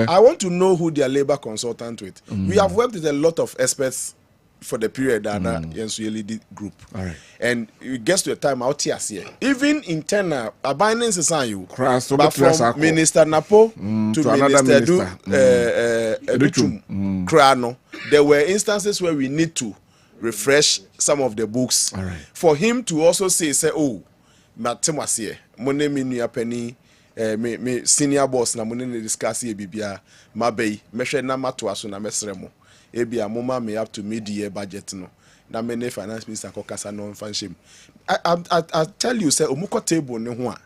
I want to know who their labor consultant with. We have worked with a lot of experts for the period that Yensu group. All right. And it gets to a time out here. Even internal abidance is on you. But from Minister Napo to Minister Educhum Krano, there were instances where we need to refresh some of the books. All right. For him to also say, oh, Matemasiye, Mone Minya Penny, me senior boss na Mone discuss ye bibia, Mabey, Meshe Namatuasu na Mesremo. Ebi a mama may have to mid-year budget no. Na many finance minister kokasa no fanshim. I tell you say omuko table ne ho a.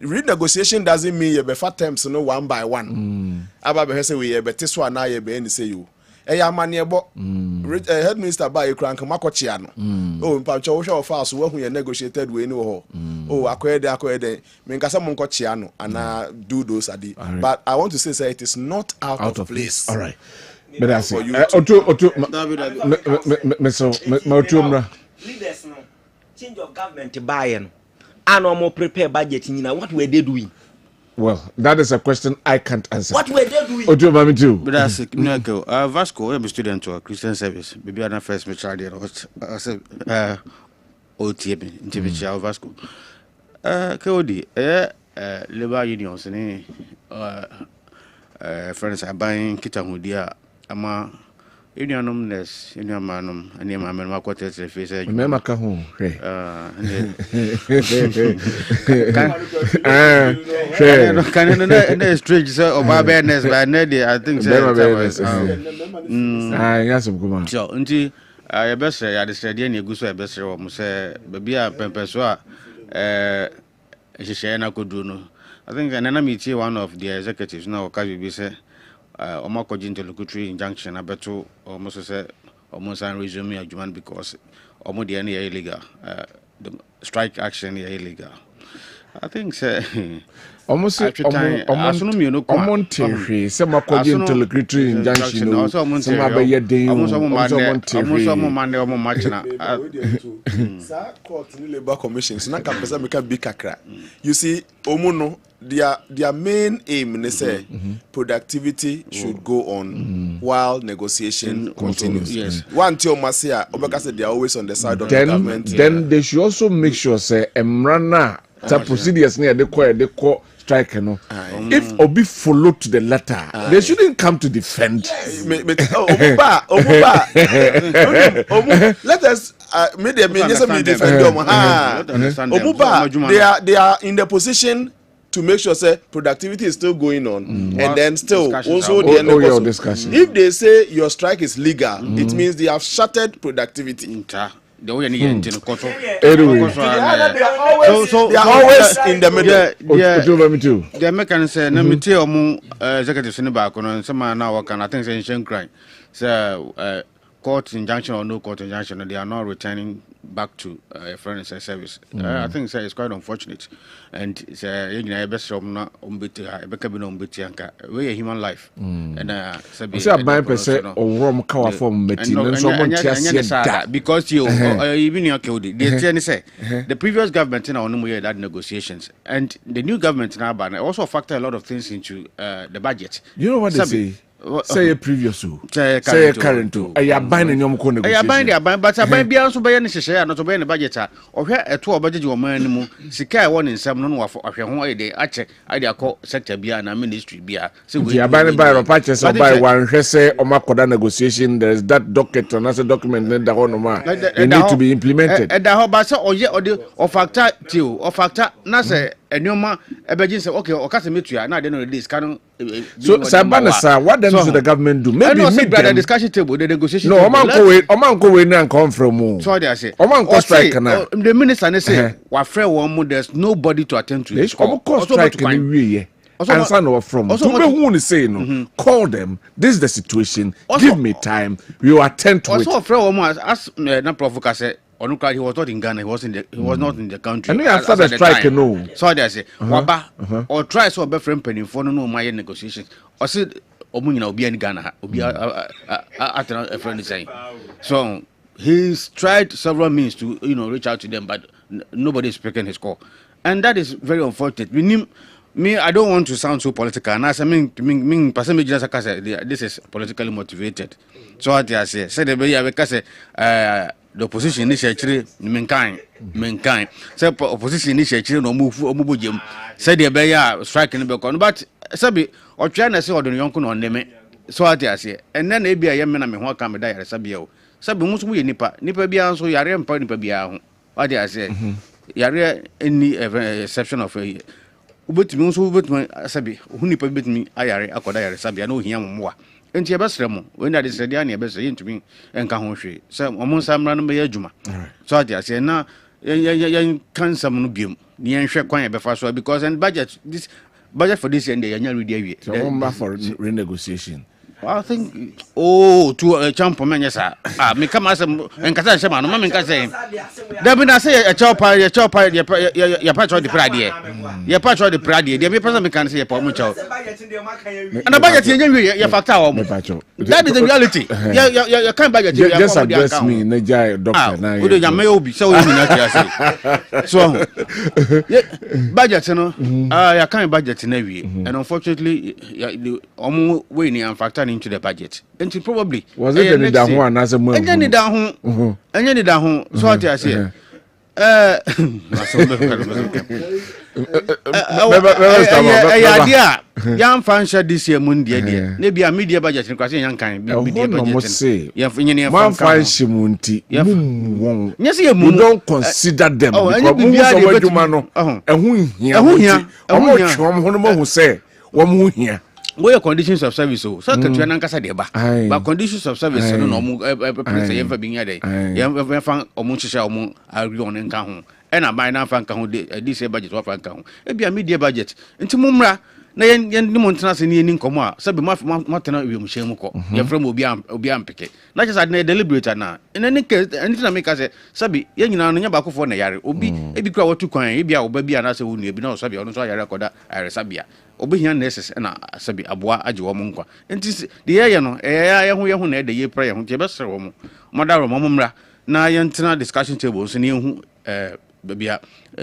Renegotiation doesn't mean you be fat terms no one by one. Aba be say we be tiso ana ye be any say you. Ya mane ebo head minister ba ekran kan makochia no. Oh mpamcho wo hwe ofa so wo hu ye negotiated we ni wo ho. Oh akoyede me nkasa mo nkochia no ana do those adi. But I want to say it is not out of place. All right. But I say, leaders no change of government buying and more prepare budget. What were they doing? Well, that is a question I can't answer. What were they doing? Otu mami too. But I say, Vasco, I'm a student to a Christian service. Maybe I'm first me child. I said, OTB, Intivicia Vasco. KOD, labor unions, friends are buying Kitamudia. Ama unionumness manum and your mamma ma quarter to face. Remember Cahu. Can strange or barbarness by Neddy, I think yes, of good. So until I best say I decided any good so best or say baby a pempeswa she could do no. I think an enemy one of the executives now can be say Omako interlocutory injunction, I bet to almost say almost and resume adjustment because almost the any illegal. The strike action is illegal. I think so. Almost Monterey, some are called interlocutory injunction, also Monterey, day, almost Labor Commissions, not Capesa Big Kakra. You see, Omono, their main aim, they say, productivity should go on while negotiation continues. Yes. One Tio Masia, Obaka said they are always on the side of the government. Then they should also make sure, say, Emrana, the procedures near the court. Strike, you know. If Obi follow to the letter, they shouldn't come to defend. Let us make them defend them. They are in the position to make sure say productivity is still going on, and then still also the discussion. If they say your strike is legal, it means they have shattered productivity. The way they are always in the middle. The Americans say, "No, me tell you, executives in the back on some now can I think it's ancient crime." So, court injunction or no court injunction, they are not returning back to foreign service. I think it's quite unfortunate, and it's a best from not we human life, and say about percent or wrong cover from because you even your killed they say the previous government in our year that negotiations, and the new government now also factor a lot of things into the budget. You know what they say? Say a previous say a current too. I am buying your negotiation. I am buying but I buy beyond so by share not to buy the budget or here a 2 budget or man Sika one in some no of your day. I check I call sector beer and a ministry beer. So we are buying by patches or by one say or Makoda negotiation. There is that docket and as a document that they need to be implemented. And the Hobasa or yet or factor till or factor Nasa and your ma emergency say okay or Casamitria now they know this canon. So Sabanasa, what then should the government do? Maybe meet the discussion table, the negotiation. No, Oman go in and come from. So they say, Oman go strike now. The minister say, "Wa friend one there's nobody to attend to." They come strike anyway. And son from. To be who is saying, call them. This is the situation. Give me time. We will attend to it. Also, friend one as na provoke say. He was not in Ghana. He was not in the country. And after the strike, no. So they say, "Waba or try so be friend penny for no my negotiations." Or say, "Omunyina obi in Ghana, obi a friend is saying." So he's tried several means to reach out to them, but nobody is picking his call, and that is very unfortunate. Me, I don't want to sound so political, and as I mean, this is politically motivated. So what I say the way because the opposition is actually mankind. So opposition is actually no move jam. Say the bear striking the back but Sabi or trying to say or the young on them. So what I say, and then maybe I am man who come die Sabio. Sabi must we nipa bia so yare and point bia. What I say, yare any exception of a but me also but my Sabi who nipa bit me ayare akoda Sabia no him more. Enti ebesremo when that is the dia na ebesre to me enka ho hwe say omon samra no be adwuma so that say na yan kan sam no biem ni yan hwe kwan ebefa so because and budget for this year dey yan ready awie so one for renegotiation. I think to a champ man yes me come as en kasa shema no me kasa there be na say a chopper your patch the pride your patch the pride there be person me can say for mu chow and the budget you factor that is the reality you can't budget just address me na jai doctor na you dey me obi say we na say so budget no you can't budget na wie and unfortunately omo we ni factor into the budget and probably was it any down one as a man any down so what I say idea young fancy this year mundi there maybe a media budget because young kind media budget man fancy munti yes you don't consider them because mu so wadwuma no ehun hia say wo hia what are conditions of service? So secretary nankasa de ba. But conditions of service no place ye fa binya dey. Ye fa omo hihia omo agree on nka ho. E na buy na fa nka ho this year budget wa fa nka ho. E bia media budget. Nti mumra na yen ni montana se ni nkomo a sabe matena wi mu hye mu ko ye frem obi am peke na che sad na deliberate na ene anything na make say sabe ye nyina no nya ba kofo na yare obi ebi kura watu kwan ebi a oba bi na se wonu ebi na sabe ono so yare koda ayare sabia obi hia nurses na sabe aboa age wo mu nkwa enti de ye no ye ho na de ye pra ye ho te be sere wo mu modaro mo mra na ye ntena discussion table so ne hu babia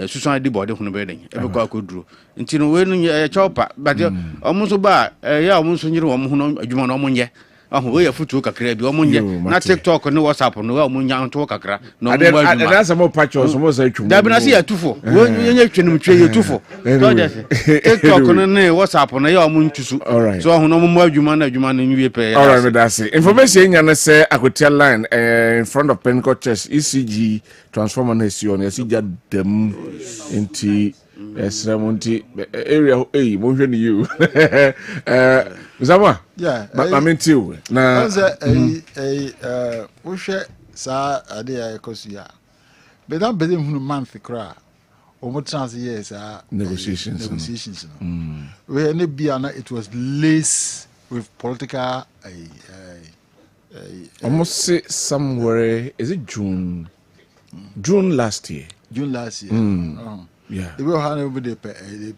susan di body hunu be den e be kwa akoduro nti no we no chopa but omo so ba ya omo so nyire omo hunu adwuma no omo nye aho we ya futu kakra bi omo nye na TikTok no WhatsApp no omo nya nto kakra no omo ba adwuma that's some patches so mo say twum da bi na se ya tufo we nya twenu twe ye tufo so de TikTok no ne WhatsApp no ya omo ntusu so oho no omo adwuma na adwuma no nwie pe all right that's it information nya na say akotia line in front of Pentecost Church ECG transformer na sion ya sija dem inti esramonti area mo hwe ni you Zama yeah I mean too na wo hwe sa ade ya ekosu ya be dan be hunu month kra o mo trans years negotiations no we ne bia na it was laced with political almost say somewhere is it June last year yeah they will have over the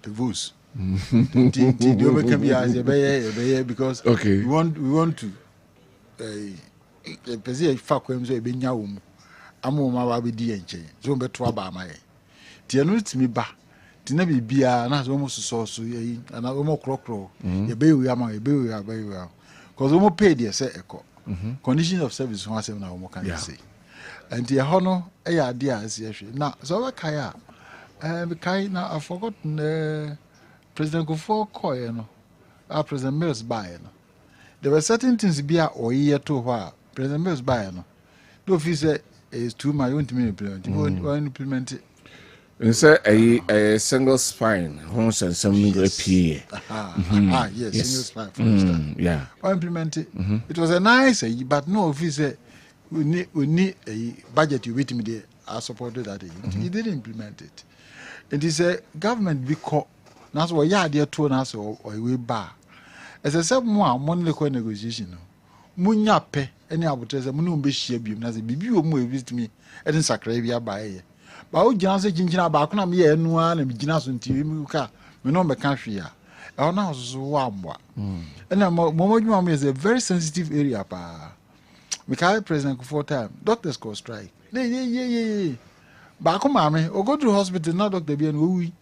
votes the over can be as a because okay we want to pesi fa kwem so e benya wo mu amoma ba be di enche so be to aba amaye tie no timi ba ti na bibia na so mo so yi na mo krokro ye be wi ama ye be wi aba cause mo pay there say eko condition of service ho asem na mo kan say and ye ho no e ya ade a se hwe na so we kai a kai na I forgot President Kufo Koye no President Mills buy no there were certain things be a oye to wha President Mills buy no the office is too much want to implement you implement it and say a single spine horns and some yes yes single spine for instance yeah or implement it it was a nice but no office we need a budget you wait me there I supported that he didn't implement it. It is a government because that's why yeah they told us or we bar as I said more money negotiation munya pe any abotese mu no be hia biom na say bibi o mu visit me e den sakra bia ba ye ba o gina se ginjina ba ko na me ye enu a na me gina so nti mi ka me no me ka hwe a e ona so wa mwa and mo is a very sensitive area pa we carry President for time doctors call strike yeah ba ko ma me o go to hospital na doctor bia no wi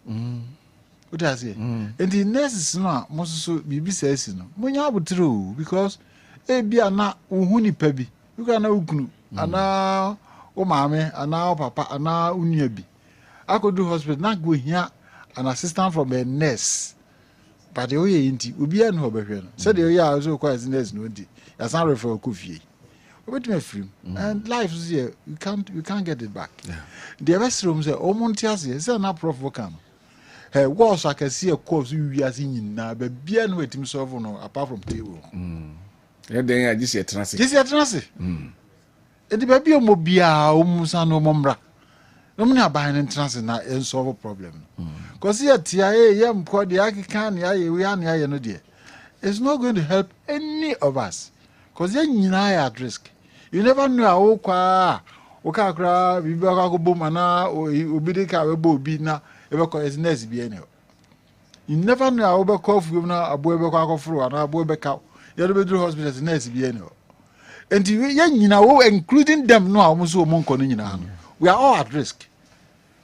what I say and the nurses no mo so bibi says no mo nya abotro because bia na uhu nipa bi you can na ukunu ana o maame ana o papa ana unua bi akodu hospital na go hia an assistant from a nurse but o ye nti obi an ho behwe no said o ya so kwa nurse no di ya san refer ko fie obetima free and life is here you can't get it back the best room say o montias say na prof vokan hey was I can see a course we as in na be bia no wetim solve no apart from table yeah then I just say transit e di ba bia mo bia o musa no momra no me na ba in transit na solve problem cause here tia ye mko de akika na ye we an ye no de it's not going to help any of us cause ye nyina ya at risk you never know how kwa o ka kra bi ba ka ko bom na obi de ka we bo obi na e be ko is next bi ene you never know how be call for na abo e be ko akofro na abo e be ka you be do hospital is next bi ene and ye nyina wo including them no a so mo nko no nyina no we are all at risk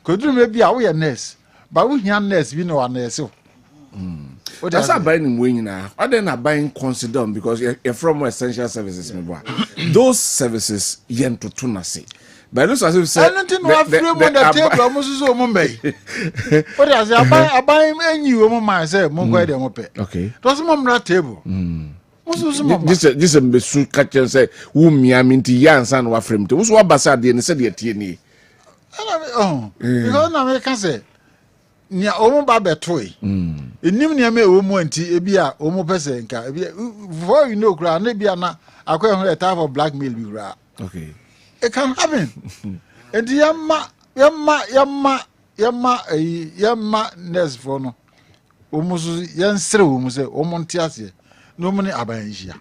cause do me bi a we nurse but we here nurse bi no wa nurse that's not buying winning now. Other than buying consider because you're from essential services, those services yen to tunasi. But those as you say, anything we have frame on the table, almost so Mumbai. What I say, I buy any woman myself, Mungo de Mope. Okay. Doesn't mum that table. This is a besu catch and say, whom ya mean to yan san wa frame to. Who's what basad and said yet ye. Oh, because now I can say. Nia omo ba betoy enim nia me omo anti ebia omo pese nka ebia for you know kra na bia na akwa ho a type of blackmail bi kra okay it can happen and yamma next for no almost yansere wo mu se omonte ase no mu ne abanhia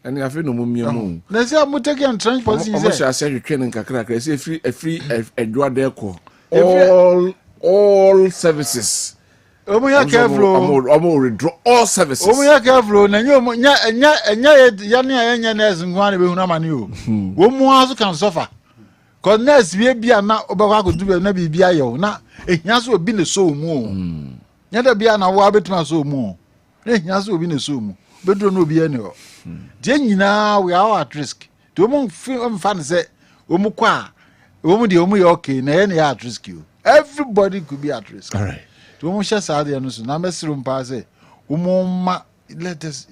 ɛne afei no mumiamu na se amutake and trench policy ɔmo se hyɛ ase hwehwɛ ne nkakrakra ɛsɛ efiri adwade kɔ all services omo ya careful ɔmo withdraw all services omo ya careful na nya ya ne anya nurse ngwa na be hunu amane o wo mu aso kan suffer cause nurse bia na obekwa akodu na bibia ye o na ehia so obi ne so mu o nya da bia na wo abetuma so mu o ehia so obi ne so mu bedro na obi ene o je nyina we are at risk to omo fan say omo kwa omo de omo ye okay na ye na at risk o everybody could be at risk. All right. To omo share sade no so na mesiro mpa say omo ma let us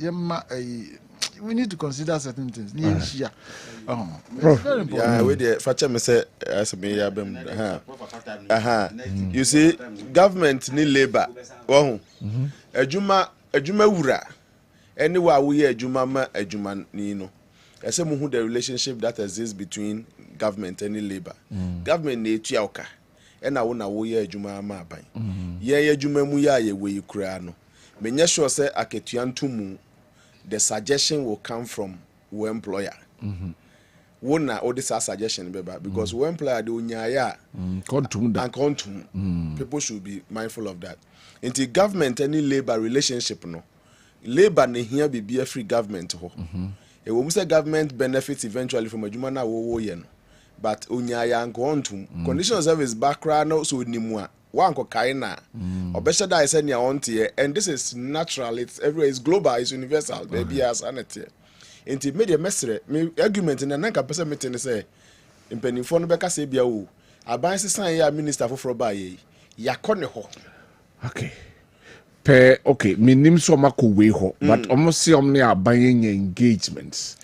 we need to consider certain things. It's very important. Yeah, we dey fache me say as me ya bem you see government ni labor wo adwuma wura anywhere we adwuma ma adwuma ni no ese mu hu the relationship that exists between government and labor government na etua oka na wo ye adwuma ma aban ye adwuma mu ya ye we kura no menye sure say aketua ntumu the suggestion will come from wo employer wona all this suggestion beba because wo employer de onyaya kontum da and kontum people should be mindful of that into government and labor relationship no labor ne here be free government ho e wo say government benefits eventually from adwuma na wo ye no but onyaya and kontum condition of service background no so nimu a wanko kaina obesha da say near on here and this is natural, it's everywhere, it's global, it's universal, baby as anete into media mesre me argument na nanka person meeting say impenifo no beka say bia wo aban sesan ya minister for ba ye yakone ho okay okay minim so mako we ho but almost see omni aban yen engagements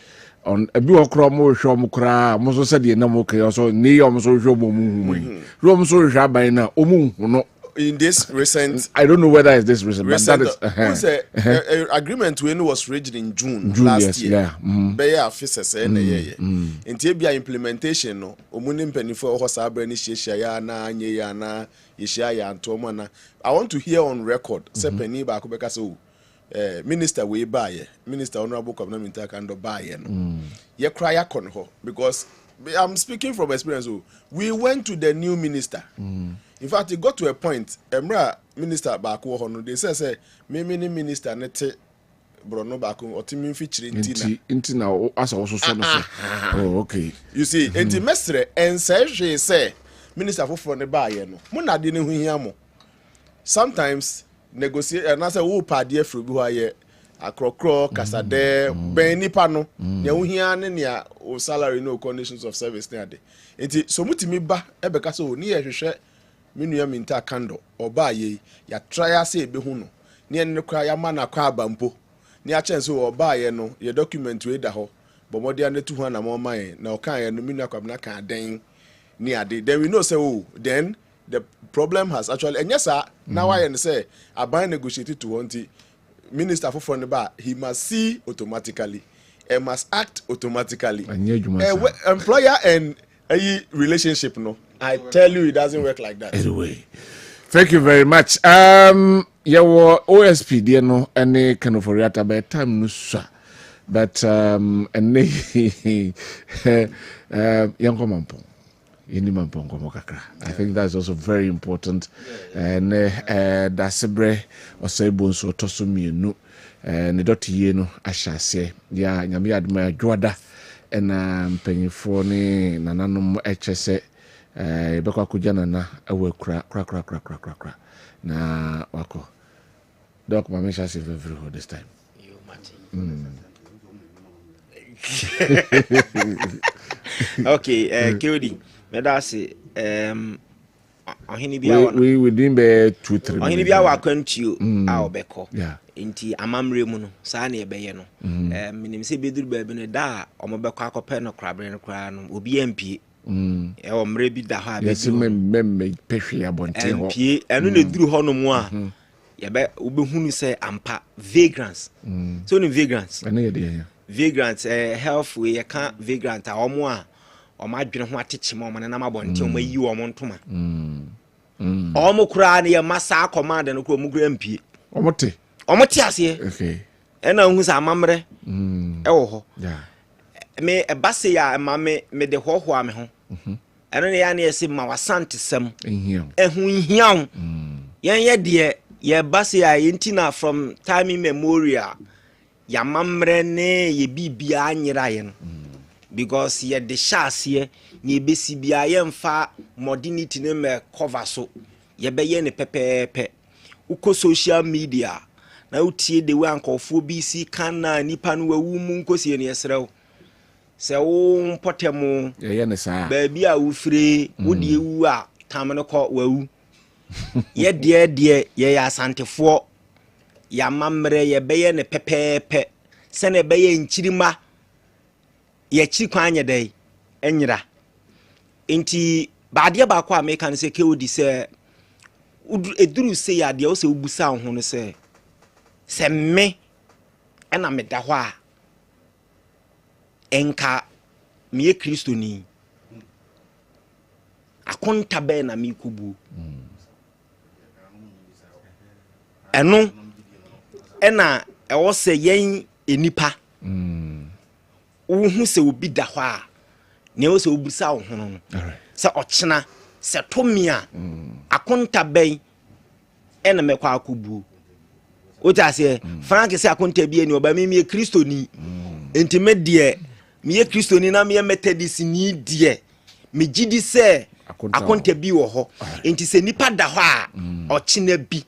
on ebi okro mo hwe om kra mo so se de na mo kre so ni om so hwe mo mu hu so hwe aban na omu hu no in this recent I don't know whether it's this recent but that is agreement when was reached in June last year be officers na ye nti bia implementation no omuni mpanifo ho sabra ni hyehyia ya na anye ya na yeshia ya antomo na I want to hear on record say pani ba ko beka so minister we buy minister honorable Kwabena Owusu buy no ye cry yakon ho because I'm speaking from experience. We went to the new minister. In fact, it got to a point. Emra minister baako ho no. They say me minister nete brono baako otimi feature intina asa also so no. Oh, okay. You see, enti mesre and say minister for ne buy no. Mo na de ne hu hia mo. Sometimes negotiate and say wo pade afro bi ho aye akrokro kasade ben nipa no ne wohia ne ne o salary no conditions of service ne ade enti so mutimi ba ebeka so ni ye hwehwe menua minta kando oba ye ya try say ebe hu no ne ne kwa ya ma na kwa abampo ne a chance oba ye no ye document we da ho bomode ane 200 na mo man na o kan ye no menua Kwabena kan den ne ade then we know say then the problem has actually and yes sir now I say aban negotiate to wanti minister for the bar, he must see automatically and must act automatically. Employer and relationship, no. I tell you, it doesn't work like that. Anyway, thank you very much. Your OSP, dear no, any kind of react by time no sir, but young comampo. I think that's also very important. And that's a bre or say bones or tosumi no and the dot ye no I shall say ya nyami admire Joda and penny for ne nananum HSA Beka Kujana na awe crack na wako Doc Mamisha say very good this time. Okay, Kodi. Medasi ohini bia we within be 2-3 ohini bia wa kwantuo a obeko yeah nti amamre mu no saa na ebeye no minim se beduru ba bi no da omobeko akope no krabre no kra no obi ampie e o mre bi da ha be yes mem pehwe abonte ho ampie eno na duru ho no mu a ye be obehunu se ampa vagrants so no vagrants eno ye de vagrants health we ye ka vagrant a omo a Oma adwene ho ateche mo man na mabonte o mayi o mo ntoma o mo kura na ye masa command no ko mo kura mpie Omote. Aseɛ. Okay. Ɛna hu sɛ amammerɛ ɛwɔ hɔ. Yeah. Me ɛba se ya ma me de hɔhoa me ho. Ɛno ne ya ne yɛse ma wasante sɛm. Ɛho hiaw. Yɛn yɛ deɛ yɛba se ya yɛntina from time immemorial. Yamammerɛ ne yɛ bibia anyera yɛ no. Because yɛ de hyɛ aseɛ ne yɛbɛsi bia yɛmfa modernity ne me cover so. Yɛbɛyɛ ne pɛpɛɛpɛ. Uko social media na utie de we ankɔfo bi si kan na nipa no wawu mu nkosie ne yɛsrɛw. Sɛ wo mpɔtɛmo yɛyɛ ne saa baabi a wo fire wo de ewu a tam no kɔ wawu. Yɛ deɛ yɛ asantefoɔ yamammerɛ yɛbɛyɛ ne pɛpɛɛpɛ sɛ ne bɛyɛ nkyirima yɛkyi kwan nyɛ dɛ enyira. Enti baadeɛ baako a meka ne sɛ kewodi sɛ eduru se ya deɛ wo sɛ wobusa wo ho no sɛ me ɛna meda hɔ a enka meyɛ kristoni akonta bɛ na mekubu ɛno ɛna ɛwɔ sɛ yɛn enipa wo hu sɛ obi da hɔ a ne wo sɛ wobusa wo ho no sɛ ɔkyena sɛ tomia akonta bɛn ɛna mekɔ akubu ota sɛ frank sɛ akonta bi ani oba me kristoni enti me de me kristoni na me methodist ni de me gidi sɛ akonta bi wɔ hɔ enti sɛ nipa da hɔ a ɔkyena bi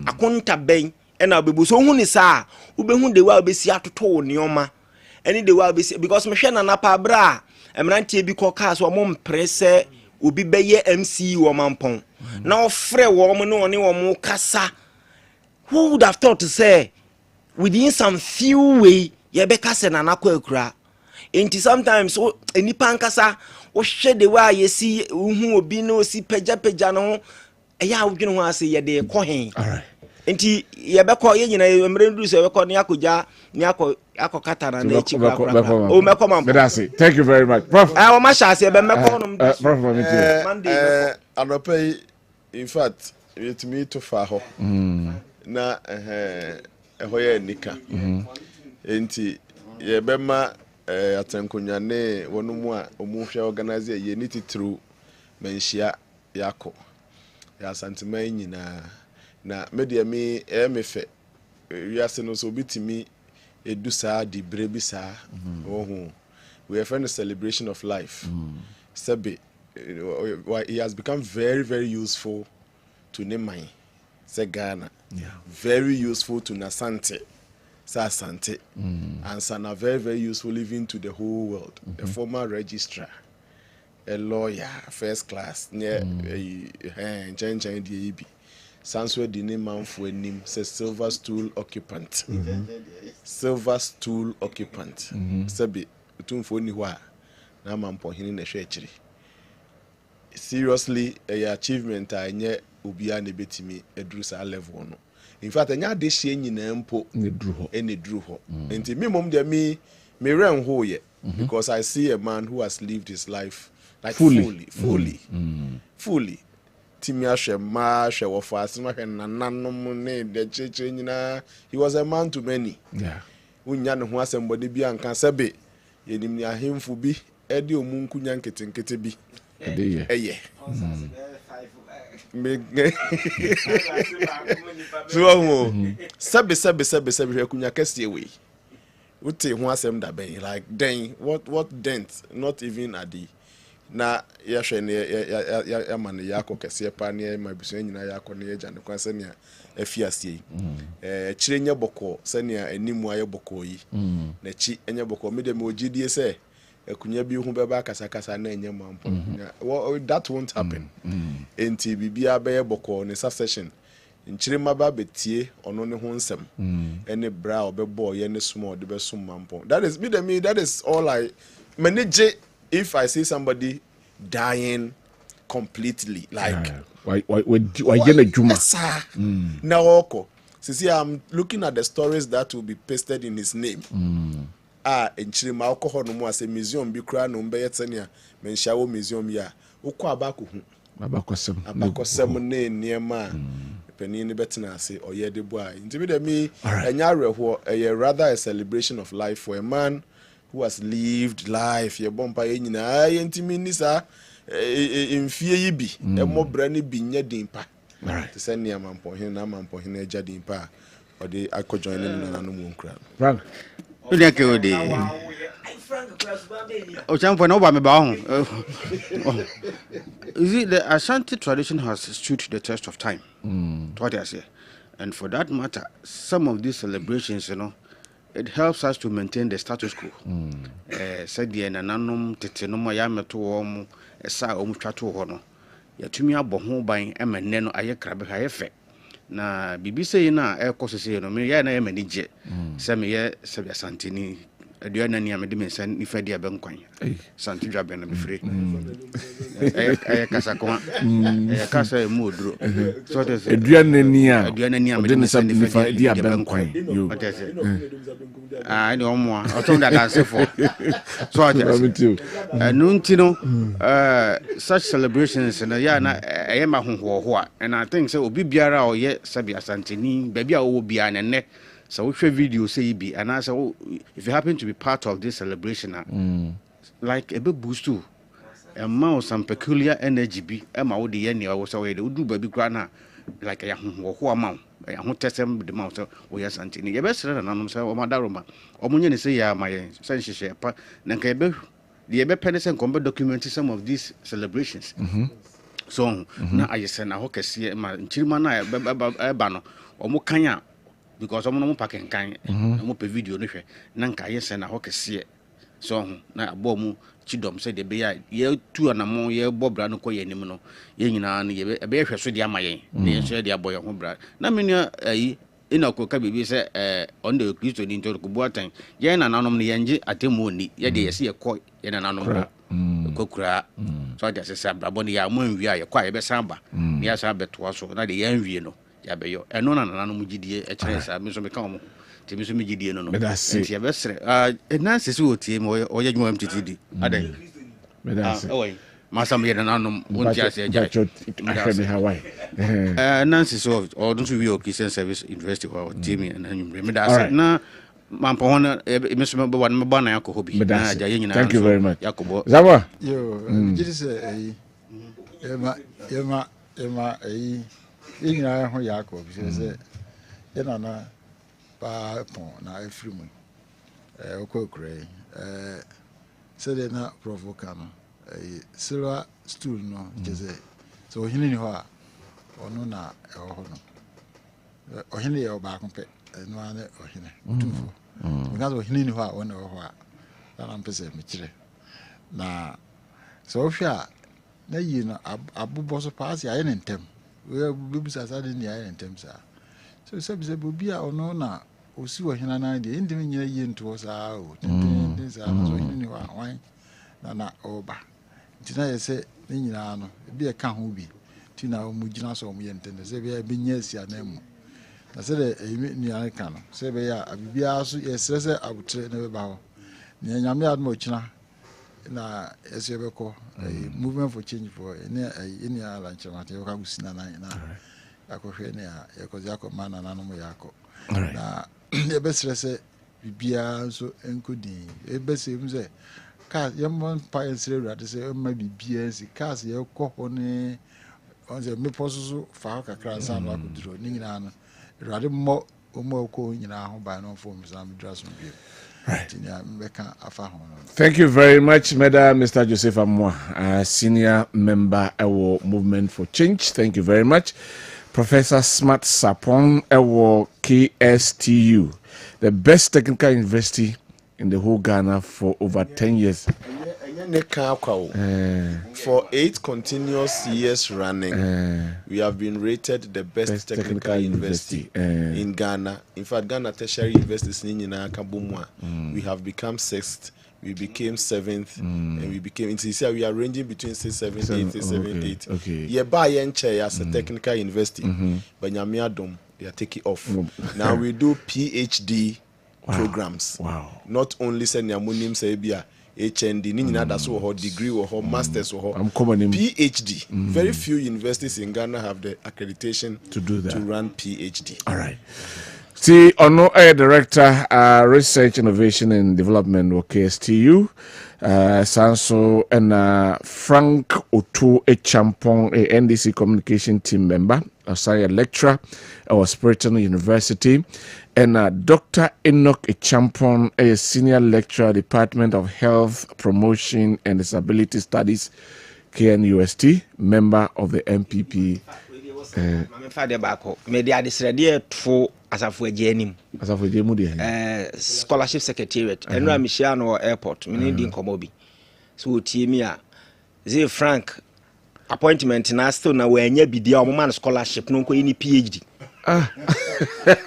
akonta bɛn ɛna obebu so hu ni saa obehu de wa obesi atoto wo neoma ɛni de wa obesi because me hwɛ na napa bra emrantie bi kɔ kaa so mo mpre sɛ obi bɛyɛ MC wɔ mampɔn na ɔfrɛ wɔ mo ne ɔne wɔ mo kasa. Who would have thought to say within some few way ye be kasa na nakɔ akura. Enti sometimes enipa nkasa o hwɛ de wa ye si hu obi no si pagya no ɛya awdwene ho ase ye de kɔ hen. Alright. Enti ye be kɔ ye nyina emre ndu se be kɔ ne akɔgya ne akɔ katana na echi kra. O mekɔ mampɔn. Thank you very much. Prof. O ma sha ase be mekɔ no. Prof Monday. Anopai in fact it me to fa ho. Na ɛhɔ yɛ nika enti yɛbɛma atankonya ne wɔn mu a ɔmo hwɛ organize yɛ ni titru menhyia yakɔ ya santima nyinaa na media me me fɛ wiase no so bitimi edu saa di brebi saa ohu we have a celebration of life sabe he has become very very useful to Nemai Ghana. Yeah. Very useful to Nasante, Sasante, and Sana very, very useful even to the whole world. A former registrar, a lawyer, first class, near Chen DAB. Sanswe Dine Manfwe Nim says silver stool occupant. Silver stool occupant. Sabi, Tumfo Niwa, Namampo Hinin a Shechri. Seriously, a achievement I nye ubia ne betimi edru sa level no. In fact, anya de hye nyina mpo ne dru ho. Enti me mom de me ren ho ye because I see a man who has lived his life like fully. Timi ahwe ma hwe wo fa asema hwe nananom ne de cheche nyina. He was a man to many. Yeah. Unya ne ho asembode bi anka sebe yenim ni ahemfu bi ede omunku nya nketenkete bi. Eye. Sabe hwekunya kese we wote ho asem da ben like then what dent not even adi na ya hwe ne ya man ya akokese pa ne ma biso nyina ya akọ ne ya gya ne kwase ne afiasie kirenya bokọ se ne animu aye bokọ yi na chi enya bokọ me de me ogidie se akunya bi hu beba kasa na enye mampo that won't happen enti bibia be bokọ ne succession nchire maba betie ono ne ho nsem ene bra obebo ye ne small de be sum mampo that is all I manage. If I see somebody dying completely like why juma na oko see I'm looking at the stories that will be pasted in his name enchire ma alcohol no mu as a museum bi kra no mbe yetania menshawo museum ya ukọ abako hu abakosem ne niema penny ni betina say or ye de boy. Intimidate me a rather a celebration of life for a man who has lived life. Ye bompa nyina intimini sa in fear ye be a more brandy be nye dimpa. To send me a man po hin na man po hin eja dimpa or the I could join in an animal crowd. Frank. Oh, champ, no, I'm about. You see, the Ashanti tradition has stood the test of time. What I say. And for that matter, some of these celebrations, it helps us to maintain the status quo. Said the Nanum, Tetinoma Yameto, a sa Omuchato Hono. Yatumi aboho ban emene no aye krabe ha yefe na bibi sei na ekosese no me ya na emani je se me ye se bia santini aduana ni amede me san ni fadi abankwan santi dwabe na befre aye kasa ko aye kasa mu oduro so te se aduana ni amede me san ni fadi abankwan yo ni omo o ton da dance for so te no ntino such celebrations na ya na aye ma hoho and I think say obi biara o ye sabi asantini baby a wo bia na ne so we share video say be and I say if you happen to be part of this celebration like a bit boost too and some peculiar energy be ma wo de ye ne wo so we do baby kra na like a hoho amount I want to tell them the mouth or yes, Antony. You best and I'm saying, oh, my daruma. Or Munyan say, yeah, my censorship. Nankebe, the Ebe Pennison combat documented some of these celebrations. So now I send a hawker see my Chilmana, Bano, or Mokanya, because I'm no packing kind, and whoop a video. Nanka, yes, and a hawker see. So now Bomu. Chidom said the bear ye 2 and a more year Bob Brano Koy Nimino, Yena, a bear should yamaye, they said their boy on Brad. Namina, in a cocabi say on the Christian into Kubuatan, Yen and Anom Yanji at the moon, yet they see a coy in an anom cocra. So I just said, Brabonia, moon, we are quite a samba. Yes, I bet was so not the envy, Yabayo, and none an animal GD, a chance, I miss become. No, that's it. Yeah, best. Nancy suit him or you MTTD. Ade. Oh, Master made an annum. Won't just say, Hawaii. Nancy so or don't you be service university or Jimmy and remember that. Now, Mampona, Mr. One Mabana hobby. Thank you very much. Jacobo. Zawa. Yo, just say, Emma, Jacob says, pa pon na afrimu okokre se de na provoca no silver stool no jeze so ohini ni ho a ono na ho no ohini ye oba kompe no ane ohini tufo because ohini ni ho a ono ho a na mpese me kire na so hwa na yi no abubo so pass ya ne ntem we bibusa sa de ni ya ne ntem sa so se bobia ono na osi wo hina na de ndimi nyina yi nto sa o tete sa so hini wa wan na oba ntina ye se ni nyina no bi e ka ho bi tina o mu gina so mu ye ntende se bi nya sia na mu na se de ni an ka no se be ya abibia so ye se abutre na be ba ho ni nyame admo china na ese be ko movement for change for ni ala nchama te ka gusina na akohwe ne ya yakozako mana na no mu yako na ebesere se bibia so enkodi ebese mu se ka yemon pa ensere urade se ma bibia si ka se yekọ ho ne onse me poso fa kakra san ba kuduro ni nyina no urade mo ko nyina ho ba no fo msam dras no bi. Thank you very much, Mr. Joseph Amwa, senior member of Movement for Change. Thank you very much. Professor Smart Sapon Ewo KSTU, the best technical university in the whole Ghana for over 10 years. For 8 continuous years running, we have been rated the best technical university in Ghana. In fact, Ghana Tertiary University we have become 6th. We became 7th, and we became. We are ranging between 6, 7, 8, 7, 8. Okay. Yeah, by as a technical university, but Nyamiadom they are taking off. Now we do PhD programs. Wow. Not only send Nyamunim Sebia HND ni nyina da so ho degree ho masters ho I'm common PhD. Very few universities in Ghana have the accreditation to do that, to run PhD. All right. See, Ono Director, Research, Innovation and Development of KSTU, Sanso, and Frank Otu Echampong, a NDC Communication Team member, a science lecturer at Spiriton University, and Dr. Enoch Echampong, a senior lecturer, Department of Health Promotion and Disability Studies, KNUST, member of the MPP. Scholarship Secretariat and Ramishiano Airport, Minidin Komobi. So, Timia, Zay Frank appointment in Aston, now when you be the man scholarship, no any PhD.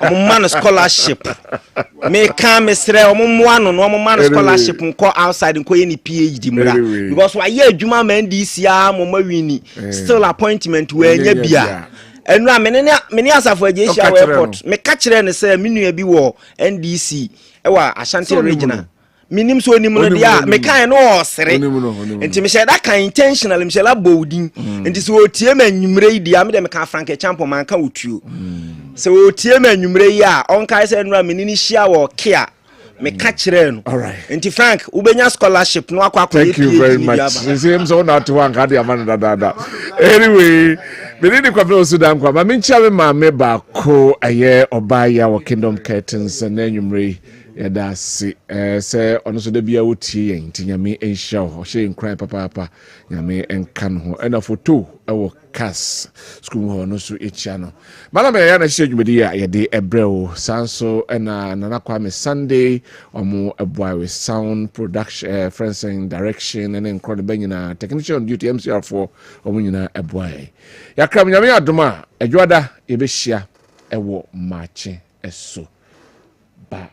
Man scholarship. May come Mr. One on one man scholarship and call outside and call any PhD. Because why ye Juma men this year, Momarini, still appointment when you be. And many as for Asia airport, me catch and say, Minu be war, NDC, Ashanti regional. Minim so ni mo dia me kan no osere enti me she that kan intentional me she la bolding enti so otie ma nwumre dia me de me kan Frank Champo man kan otuo so otie ma nwumre yi a on kai say nura me ni hia wo kia me catch no enti Frank ubenya scholarship no akwa thank you very much same so not to one card amana da anyway me ni Kwabena Owusu Dankwa ma me ncha me ma me ba ko aye obaya wo Kingdom Curtains na nwumre yada si se ono so da bia wotie yen tinyame enhia ho hye nkran papa nyame enkan ho ena photo ewo cas school ho no so echia no mala me ya na hye dwumedi ya yede ebreo sanso ena nana Kwame Sunday omo eboy with sound production friends and direction and incredible nyina technician on duty MCR4 omo nyina eboy yakram nyame adoma adwada yebehia ewo mache eso ba